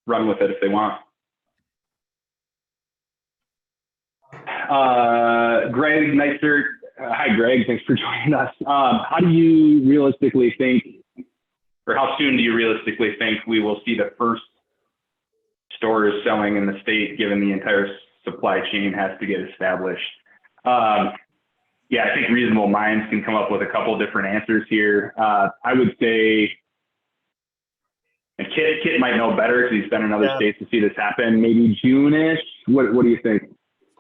S1: run with it if they want. Greg Neitzer, hi Greg, thanks for joining us. How do you realistically think or how soon do you realistically think we will see the first stores selling in the state, given the entire supply chain has to get established? Yeah, I think reasonable minds can come up with a couple different answers here. I would say, and Kit might know better because he's been in other states to see this happen, maybe June-ish. What do you think?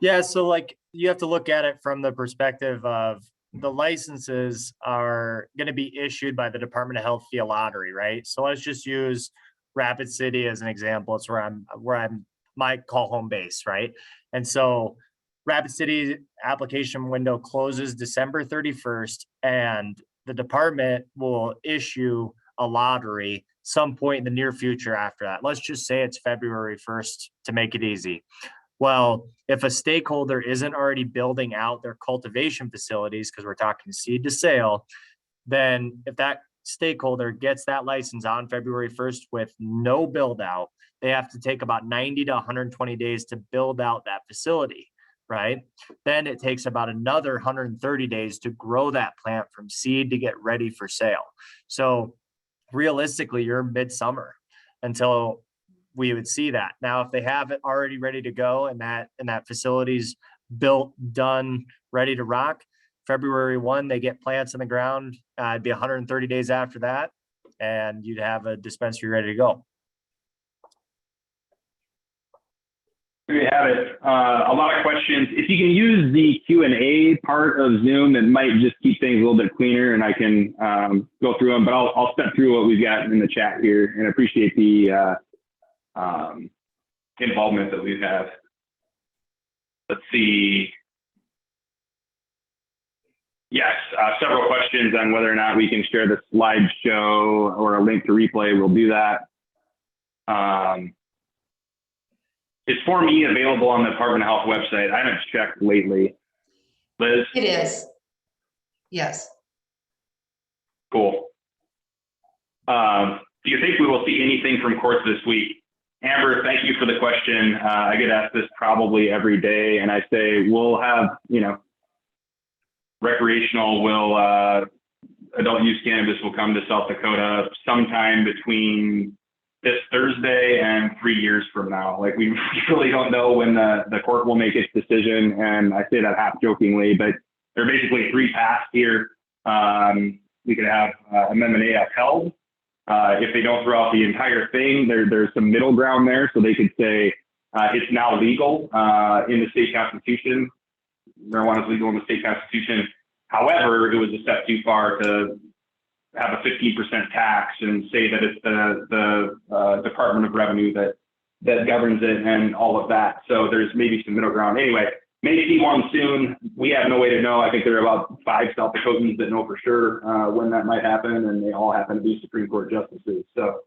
S4: Yeah, so like you have to look at it from the perspective of the licenses are going to be issued by the Department of Health via lottery, right? So let's just use Rapid City as an example. It's where I'm might call home base, right? And so Rapid City application window closes December 31st, and the department will issue a lottery some point in the near future after that. Let's just say it's February 1st to make it easy. Well, if a stakeholder isn't already building out their cultivation facilities, because we're talking seed to sale, then if that stakeholder gets that license on February 1st with no build out, they have to take about 90 to 120 days to build out that facility, right? Then it takes about another 130 days to grow that plant from seed to get ready for sale. So realistically, you're midsummer until we would see that. Now, if they have it already ready to go and that facility's built, done, ready to rock, February 1, they get plants in the ground. It'd be 130 days after that, and you'd have a dispensary ready to go.
S1: There you have it. A lot of questions. If you can use the Q&A part of Zoom, it might just keep things a little bit cleaner, and I can go through them. But I'll step through what we've got in the chat here, and appreciate the involvement that we have. Let's see. Yes, several questions on whether or not we can share the slideshow or a link to replay. We'll do that. Is Form E available on the Department of Health website? I haven't checked lately. Liz?
S5: It is. Yes.
S1: Cool. Do you think we will see anything from courts this week? Amber, thank you for the question. I get asked this probably every day, and I say we'll have, Recreational will, adult use cannabis will come to South Dakota sometime between this Thursday and 3 years from now. Like, we really don't know when the court will make its decision, and I say that half jokingly, but there are basically three paths here. We could have Amendment A upheld. If they don't throw out the entire thing, there's some middle ground there. So they could say it's now legal in the state constitution. Marijuana is legal in the state constitution. However, it was a step too far to have a 15% tax and say that it's the Department of Revenue that governs it and all of that. So there's maybe some middle ground. Anyway, may see one soon. We have no way to know. I think there are about 5 South Dakotans that know for sure when that might happen, and they all happen to be Supreme Court justices. So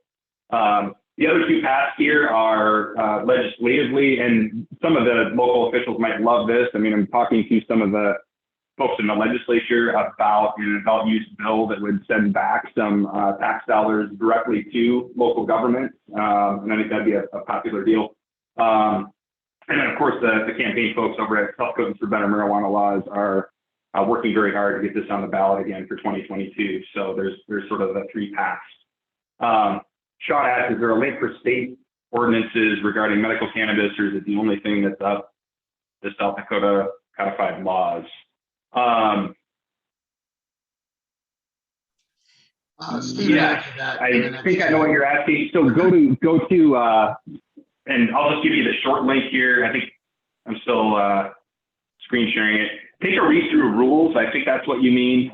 S1: the other two paths here are legislatively, and some of the local officials might love this. I mean, I'm talking to some of the folks in the legislature about an adult use bill that would send back some tax dollars directly to local governments, and I think that'd be a popular deal. And then, of course, the campaign folks over at South Dakotans for Better Marijuana Laws are working very hard to get this on the ballot again for 2022. So there's sort of the three paths. Sean asks, is there a link for state ordinances regarding medical cannabis, or is it the only thing that's up the South Dakota codified laws?
S3: Stephen,
S1: Yes,
S3: answer that
S1: I think I know what you're asking. So go to and I'll just give you the short link here. I think I'm still screen sharing it. Take a read through rules. I think that's what you mean.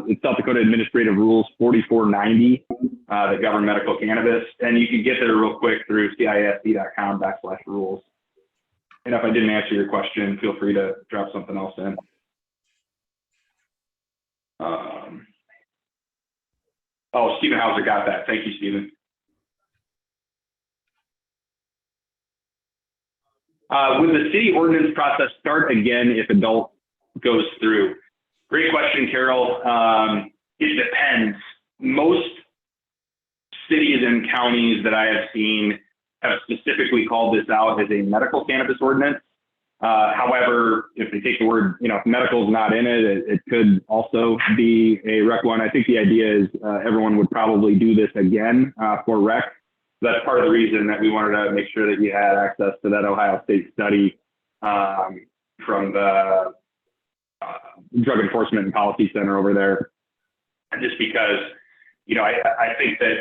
S1: It's South Dakota Administrative Rules 4490 that govern medical cannabis. And you can get there real quick through CISD.com/rules. And if I didn't answer your question, feel free to drop something else in. Oh, Stephen Hauser got that. Thank you, Stephen. Would the city ordinance process start again if adult goes through? Great question, Carol. It depends. Most cities and counties that I have seen have specifically called this out as a medical cannabis ordinance. However, if they take the word, if medical is not in it, it could also be a rec one. I think the idea is everyone would probably do this again for rec. That's part of the reason that we wanted to make sure that you had access to that Ohio State study from the Drug Enforcement and Policy Center over there. Just because, I think that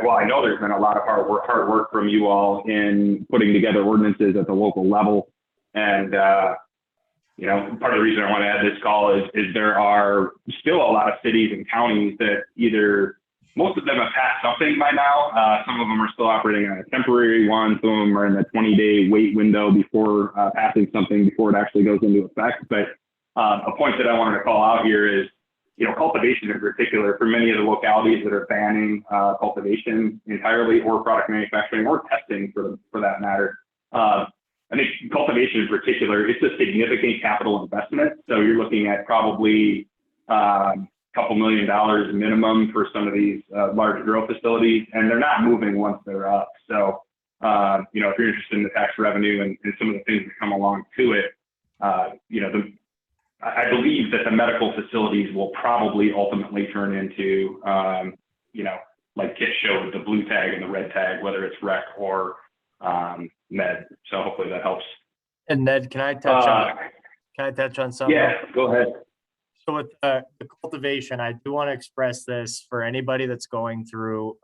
S1: I know there's been a lot of hard work from you all in putting together ordinances at the local level. And, part of the reason I want to add this call is there are still a lot of cities and counties that most of them have passed something by now. Some of them are still operating on a temporary one. Some of them are in the 20-day wait window before passing something before it actually goes into effect. But a point that I wanted to call out here is, cultivation in particular, for many of the localities that are banning cultivation entirely, or product manufacturing, or testing for that matter. I think cultivation in particular, it's a significant capital investment. So you're looking at probably $2 million minimum for some of these large grow facilities, and they're not moving once they're up. So, if you're interested in the tax revenue and some of the things that come along to it, I believe that the medical facilities will probably ultimately turn into, like Kit showed, the blue tag and the red tag, whether it's rec or med. So hopefully that helps.
S4: And Ned, can I touch on something?
S1: Yeah, go ahead.
S4: So with the cultivation, I do want to express this for anybody that's going through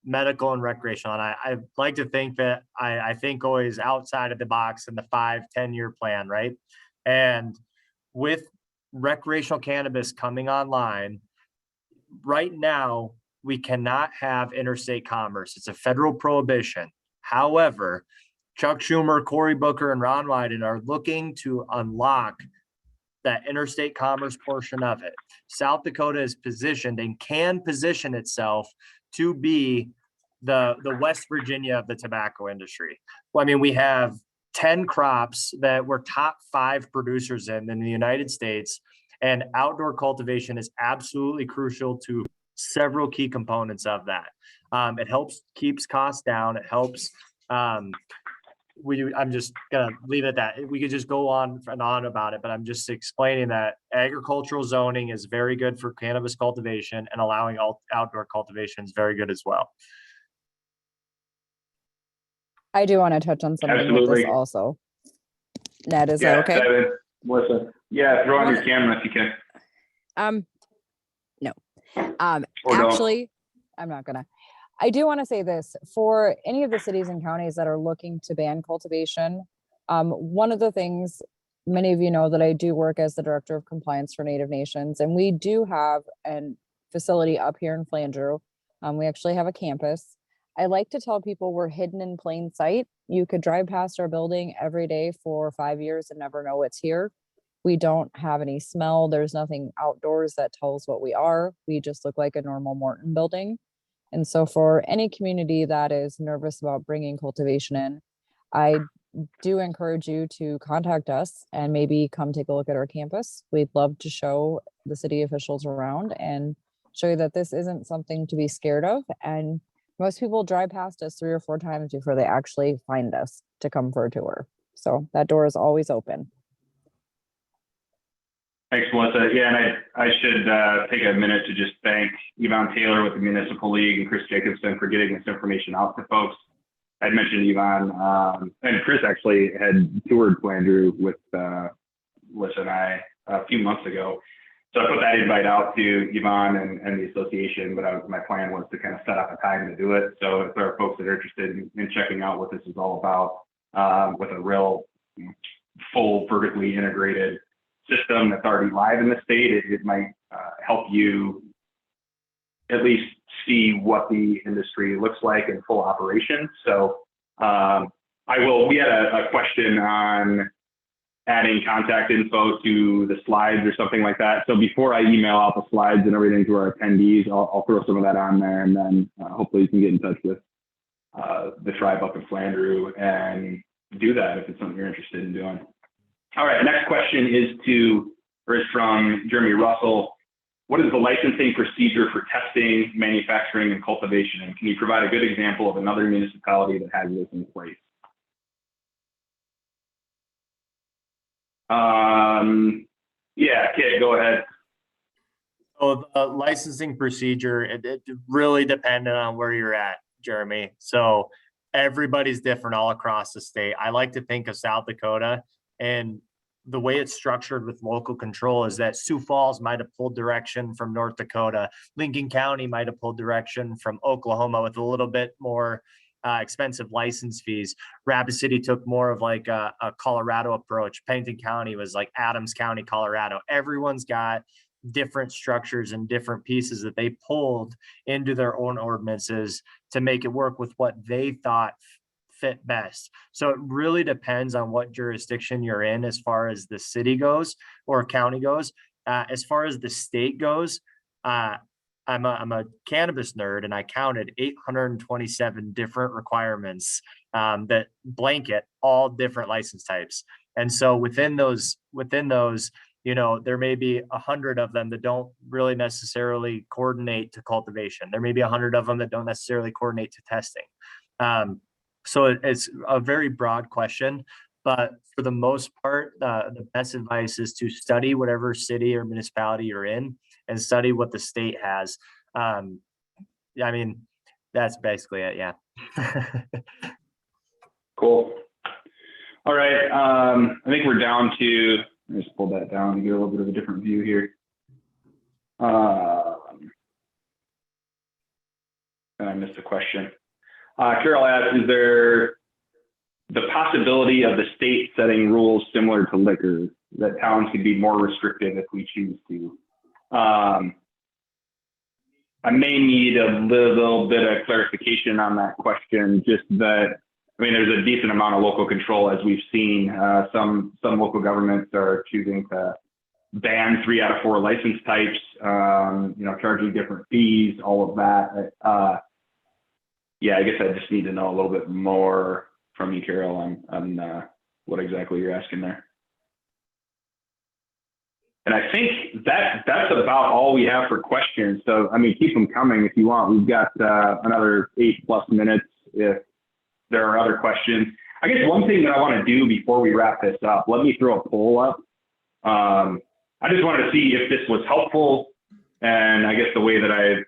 S4: medical and recreational. And I like to think that I think always outside of the box in the 5-10 year plan, right? And with recreational cannabis coming online, right now, we cannot have interstate commerce. It's a federal prohibition. However, Chuck Schumer, Cory Booker, and Ron Wyden are looking to unlock that interstate commerce portion of it. South Dakota is positioned and can position itself to be the West Virginia of the tobacco industry. Well, I mean, we have 10 crops that we're top 5 producers in the United States, and outdoor cultivation is absolutely crucial to several key components of that. It keeps costs down. It helps. I'm just gonna leave it at that. We could just go on and on about it, but I'm just explaining that agricultural zoning is very good for cannabis cultivation, and allowing outdoor cultivation is very good as well.
S2: I do want to touch on something with this also. Ned, is that okay?
S1: Melissa. Yeah, throw on your camera if you can.
S2: No. Actually, I'm not gonna. I do want to say this for any of the cities and counties that are looking to ban cultivation. One of the things, many of you know that I do work as the Director of Compliance for Native Nations, and we do have a facility up here in Flandreau. We actually have a campus. I like to tell people we're hidden in plain sight. You could drive past our building every day for 5 years and never know it's here. We don't have any smell. There's nothing outdoors that tells what we are. We just look like a normal Morton building. And so for any community that is nervous about bringing cultivation in, I do encourage you to contact us and maybe come take a look at our campus. We'd love to show the city officials around and show you that this isn't something to be scared of. And most people drive past us 3 or 4 times before they actually find us to come for a tour. So that door is always open.
S1: Thanks, Melissa. Yeah, and I should take a minute to just thank Yvonne Taylor with the Municipal League and Chris Jacobson for getting this information out to folks. I'd mentioned Yvonne, and Chris actually had toured Flandreau with Melissa and I a few months ago. So I put that invite out to Yvonne and the association, but my plan was to kind of set up a time to do it. So if there are folks that are interested in checking out what this is all about, with a real full vertically integrated system that's already live in the state, it might help you at least see what the industry looks like in full operation. So we had a question on adding contact info to the slides or something like that. So before I email out the slides and everything to our attendees, I'll throw some of that on there, and then hopefully you can get in touch with the tribe up in Flandreau and do that if it's something you're interested in doing. All right, next question is from Jeremy Russell. What is the licensing procedure for testing, manufacturing, and cultivation? And can you provide a good example of another municipality that has this in place? Yeah, Kit, go ahead.
S4: So the licensing procedure, it really depended on where you're at, Jeremy. So everybody's different all across the state. I like to think of South Dakota, and the way it's structured with local control is that Sioux Falls might have pulled direction from North Dakota. Lincoln County might have pulled direction from Oklahoma with a little bit more expensive license fees. Rapid City took more of like a Colorado approach. Pennington County was like Adams County, Colorado. Everyone's got different structures and different pieces that they pulled into their own ordinances to make it work with what they thought fit best. So it really depends on what jurisdiction you're in as far as the city goes or county goes. As far as the state goes, I'm a cannabis nerd, and I counted 827 different requirements that blanket all different license types. And so within those, there may be 100 of them that don't really necessarily coordinate to cultivation. There may be 100 of them that don't necessarily coordinate to testing. So it's a very broad question, but for the most part, the best advice is to study whatever city or municipality you're in and study what the state has. I mean, that's basically it. Yeah.
S1: Cool. All right. I think we're down to, let me just pull that down to get a little bit of a different view here. And I missed a question. Carol asked, is there the possibility of the state setting rules similar to liquor, that towns could be more restrictive if we choose to? I may need a little bit of clarification on that question, just that, I mean, there's a decent amount of local control, as we've seen. Some local governments are choosing to ban 3 out of 4 license types, charging different fees, all of that. Yeah, I guess I just need to know a little bit more from you, Carol, on what exactly you're asking there. And I think that's about all we have for questions. So, I mean, keep them coming if you want. We've got another 8+ minutes if there are other questions. I guess one thing that I want to do before we wrap this up, let me throw a poll up. I just wanted to see if this was helpful. And I guess the way that I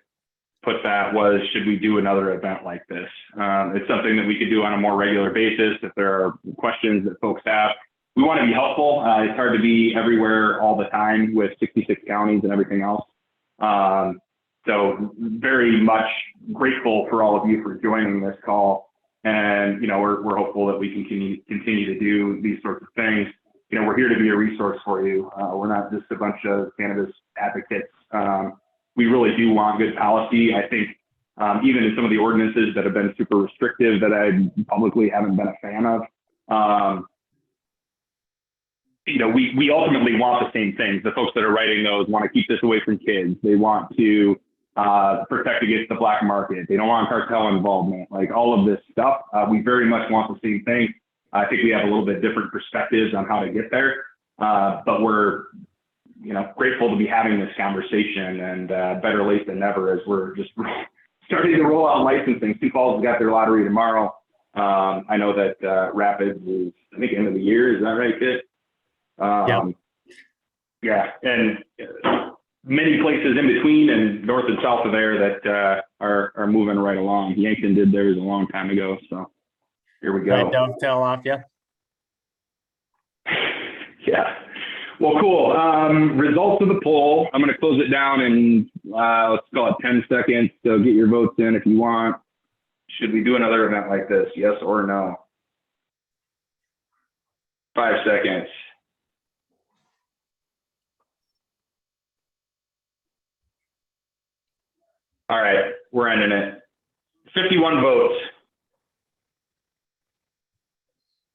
S1: put that was, should we do another event like this? It's something that we could do on a more regular basis if there are questions that folks have. We want to be helpful. It's hard to be everywhere all the time with 66 counties and everything else. So very much grateful for all of you for joining this call. And, we're hopeful that we can continue to do these sorts of things. We're here to be a resource for you. We're not just a bunch of cannabis advocates. We really do want good policy. I think even in some of the ordinances that have been super restrictive that I publicly haven't been a fan of, we ultimately want the same things. The folks that are writing those want to keep this away from kids. They want to protect against the black market. They don't want cartel involvement, like all of this stuff. We very much want the same thing. I think we have a little bit different perspectives on how to get there, but we're grateful to be having this conversation, and better late than never as we're just starting to roll out licensing. Sioux Falls has got their lottery tomorrow. I know that Rapids is, I think, end of the year. Is that right, Kit? Yeah, and many places in between and north and south of there that are moving right along. Yankton did theirs a long time ago, so here we go.
S4: Right, dovetail off you.
S1: Yeah. Well, cool. Results of the poll. I'm going to close it down in, let's call it 10 seconds. So get your votes in if you want. Should we do another event like this? Yes or no? 5 seconds. All right, we're ending it. 51 votes.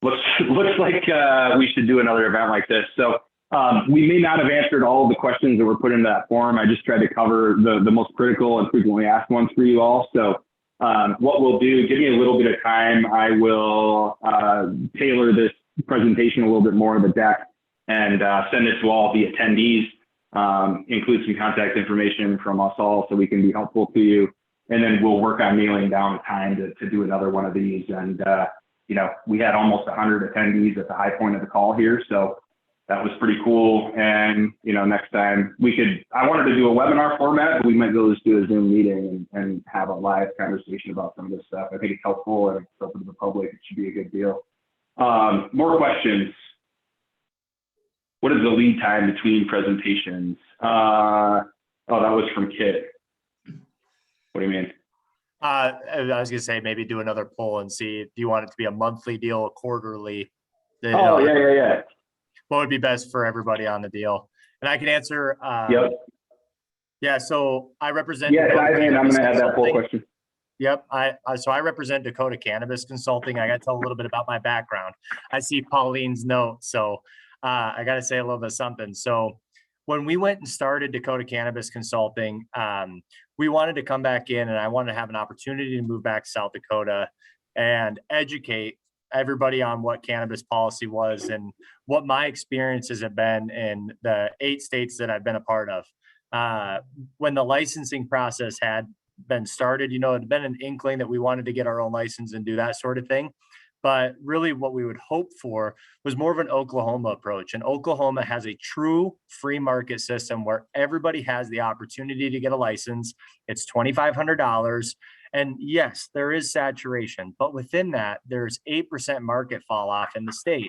S1: Looks like we should do another event like this. So we may not have answered all of the questions that were put into that form. I just tried to cover the most critical and frequently asked ones for you all. So what we'll do, give me a little bit of time. I will tailor this presentation a little bit more, the deck, and send it to all the attendees. Include some contact information from us all so we can be helpful to you. And then we'll work on nailing down the time to do another one of these. And, we had almost 100 attendees at the high point of the call here. So that was pretty cool. And, you know, next time I wanted to do a webinar format, but we might be able to just do a Zoom meeting and have a live conversation about some of this stuff. I think it's helpful and it's open to the public. It should be a good deal. More questions. What is the lead time between presentations? Oh, that was from Kit. What do you mean?
S4: I was gonna say maybe do another poll and see, do you want it to be a monthly deal, a quarterly?
S1: Oh, yeah.
S4: What would be best for everybody on the deal? And I can answer.
S1: Yep.
S4: Yeah, so I represent.
S1: Yeah,
S4: Dakota
S1: I'm
S4: Cannabis
S1: gonna add that poll
S4: Consulting.
S1: question.
S4: Yep, so I represent Dakota Cannabis Consulting. I got to tell a little bit about my background. I see Pauline's note, so I got to say a little bit of something. So when we went and started Dakota Cannabis Consulting, we wanted to come back in, and I wanted to have an opportunity to move back to South Dakota and educate everybody on what cannabis policy was and what my experiences have been in the 8 states that I've been a part of. When the licensing process had been started, you know, it had been an inkling that we wanted to get our own license and do that sort of thing. But really what we would hope for was more of an Oklahoma approach. And Oklahoma has a true free market system where everybody has the opportunity to get a license. It's $2,500. And yes, there is saturation, but within that, there's 8% market fall off in the state.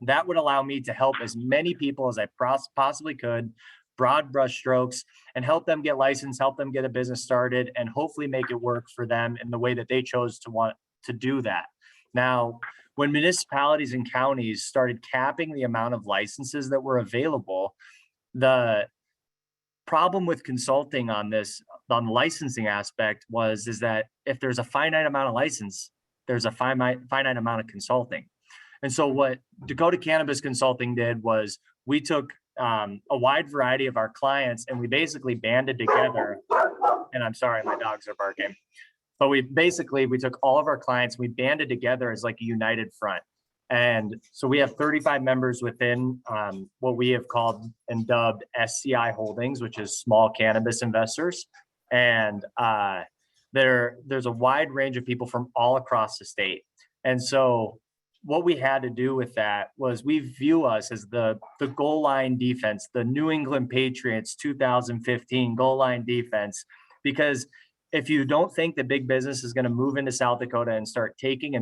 S4: That would allow me to help as many people as I possibly could, broad brush strokes, and help them get licensed, help them get a business started, and hopefully make it work for them in the way that they chose to want to do that. Now, when municipalities and counties started capping the amount of licenses that were available, the problem with consulting on this, on the licensing aspect is that if there's a finite amount of license, there's a finite amount of consulting. And so what Dakota Cannabis Consulting did was we took a wide variety of our clients and we basically banded together, and I'm sorry, my dogs are barking, but we took all of our clients, we banded together as like a united front. And so we have 35 members within what we have called and dubbed SCI Holdings, which is Small Cannabis Investors. And there's a wide range of people from all across the state. And so what we had to do with that was we view us as the goal line defense, the New England Patriots 2015 goal line defense, because if you don't think that big business is going to move into South Dakota and start taking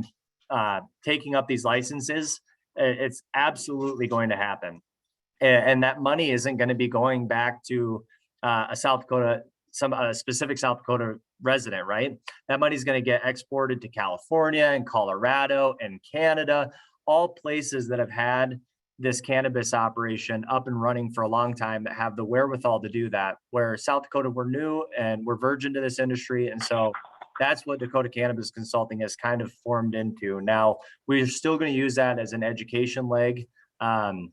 S4: up these licenses, it's absolutely going to happen. And that money isn't going to be going back to a specific South Dakota resident, right? That money is going to get exported to California and Colorado and Canada, all places that have had this cannabis operation up and running for a long time that have the wherewithal to do that, where South Dakota, we're new and we're virgin to this industry. And so that's what Dakota Cannabis Consulting has kind of formed into. Now, we're still going to use that as an education leg. And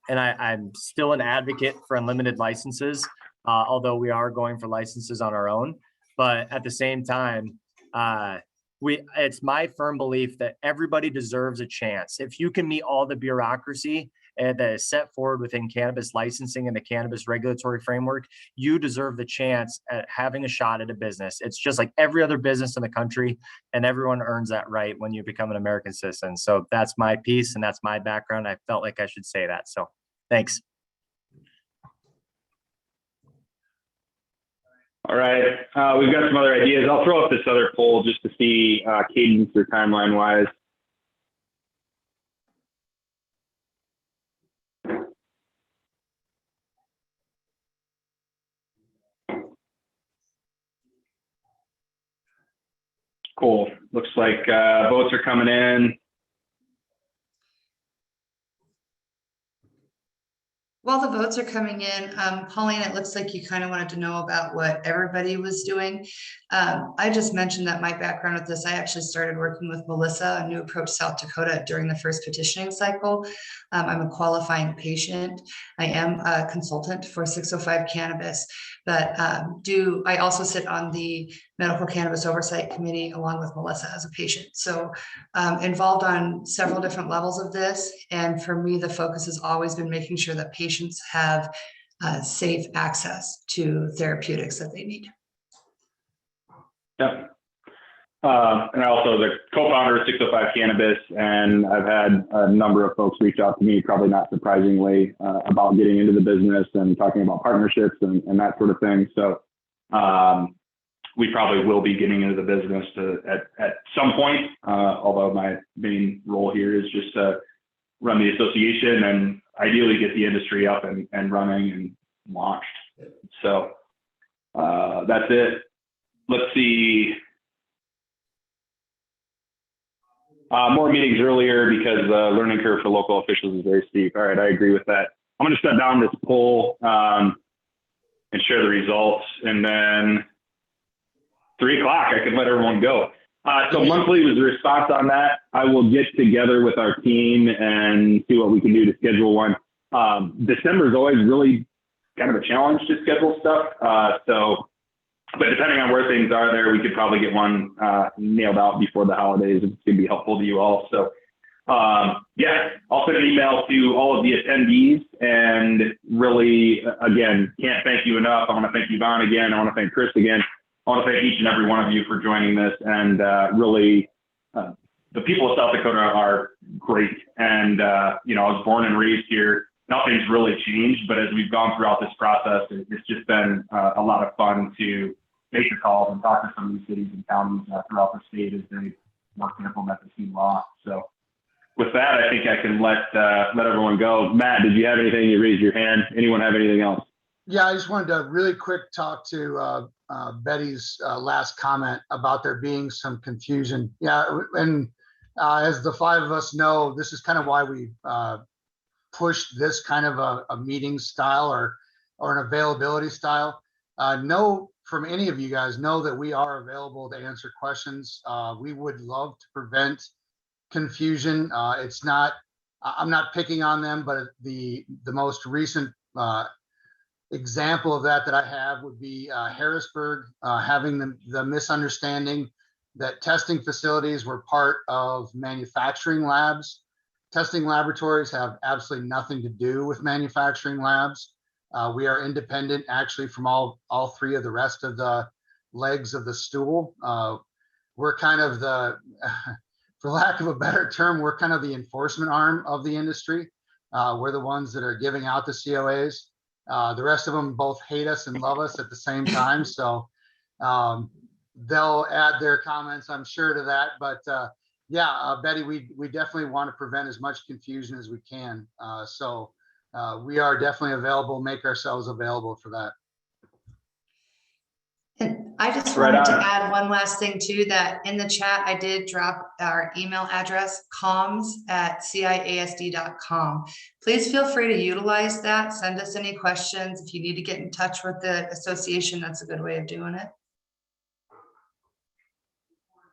S4: I'm still an advocate for unlimited licenses, although we are going for licenses on our own. But at the same time, it's my firm belief that everybody deserves a chance. If you can meet all the bureaucracy that is set forward within cannabis licensing and the cannabis regulatory framework, you deserve the chance at having a shot at a business. It's just like every other business in the country, and everyone earns that right when you become an American citizen. So that's my piece and that's my background. I felt like I should say that. So thanks.
S1: All right, we've got some other ideas. I'll throw up this other poll just to see cadence or timeline wise. Cool. Looks like votes are coming in.
S5: While the votes are coming in, Pauline, it looks like you kind of wanted to know about what everybody was doing. I just mentioned that my background with this, I actually started working with Melissa, a New Approach South Dakota, during the first petitioning cycle. I'm a qualifying patient. I am a consultant for 605 Cannabis, but I also sit on the Medical Cannabis Oversight Committee along with Melissa as a patient. So involved on several different levels of this. And for me, the focus has always been making sure that patients have safe access to therapeutics that they need.
S1: Yeah. And I also the co-founder of 605 Cannabis, and I've had a number of folks reach out to me, probably not surprisingly, about getting into the business and talking about partnerships and that sort of thing. So we probably will be getting into the business at some point, although my main role here is just to run the association and ideally get the industry up and running and launched. So that's it. Let's see. More meetings earlier because the learning curve for local officials is very steep. All right, I agree with that. I'm going to shut down this poll and share the results, and then 3 o'clock, I can let everyone go. So monthly was the response on that. I will get together with our team and see what we can do to schedule one. December is always really kind of a challenge to schedule stuff. But depending on where things are there, we could probably get one nailed out before the holidays. It's going to be helpful to you all. So yeah, I'll send an email to all of the attendees, and really, again, can't thank you enough. I want to thank Yvonne again. I want to thank Chris again. I want to thank each and every one of you for joining this. And really, the people of South Dakota are great. And, you know, I was born and raised here. Nothing's really changed, but as we've gone throughout this process, it's just been a lot of fun to make the calls and talk to some of these cities and counties throughout the state as they work to implement this new law. So with that, I think I can let everyone go. Matt, did you have anything? You raised your hand. Anyone have anything else?
S3: Yeah, I just wanted to really quick talk to Betty's last comment about there being some confusion. Yeah, and as the 5 of us know, this is kind of why we pushed this kind of a meeting style or an availability style. Know from any of you guys, know that we are available to answer questions. We would love to prevent confusion. It's not, I'm not picking on them, but the most recent example of that I have would be Harrisburg having the misunderstanding that testing facilities were part of manufacturing labs. Testing laboratories have absolutely nothing to do with manufacturing labs. We are independent actually from all 3 of the rest of the legs of the stool. We're kind of the, for lack of a better term, we're kind of the enforcement arm of the industry. We're the ones that are giving out the COAs. The rest of them both hate us and love us at the same time. So they'll add their comments, I'm sure, to that. But yeah, Betty, we definitely want to prevent as much confusion as we can. So we are definitely available, make ourselves available for that.
S5: And I just wanted to add one last thing too, that in the chat, I did drop our email address, comms@ciasd.com. Please feel free to utilize that. Send us any questions. If you need to get in touch with the association, that's a good way of doing it.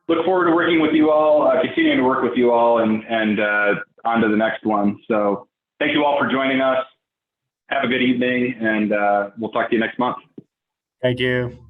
S1: Look forward to working with you all, continuing to work with you all, and on to the next one. So thank you all for joining us. Have a good evening, and we'll talk to you next month.
S4: Thank you.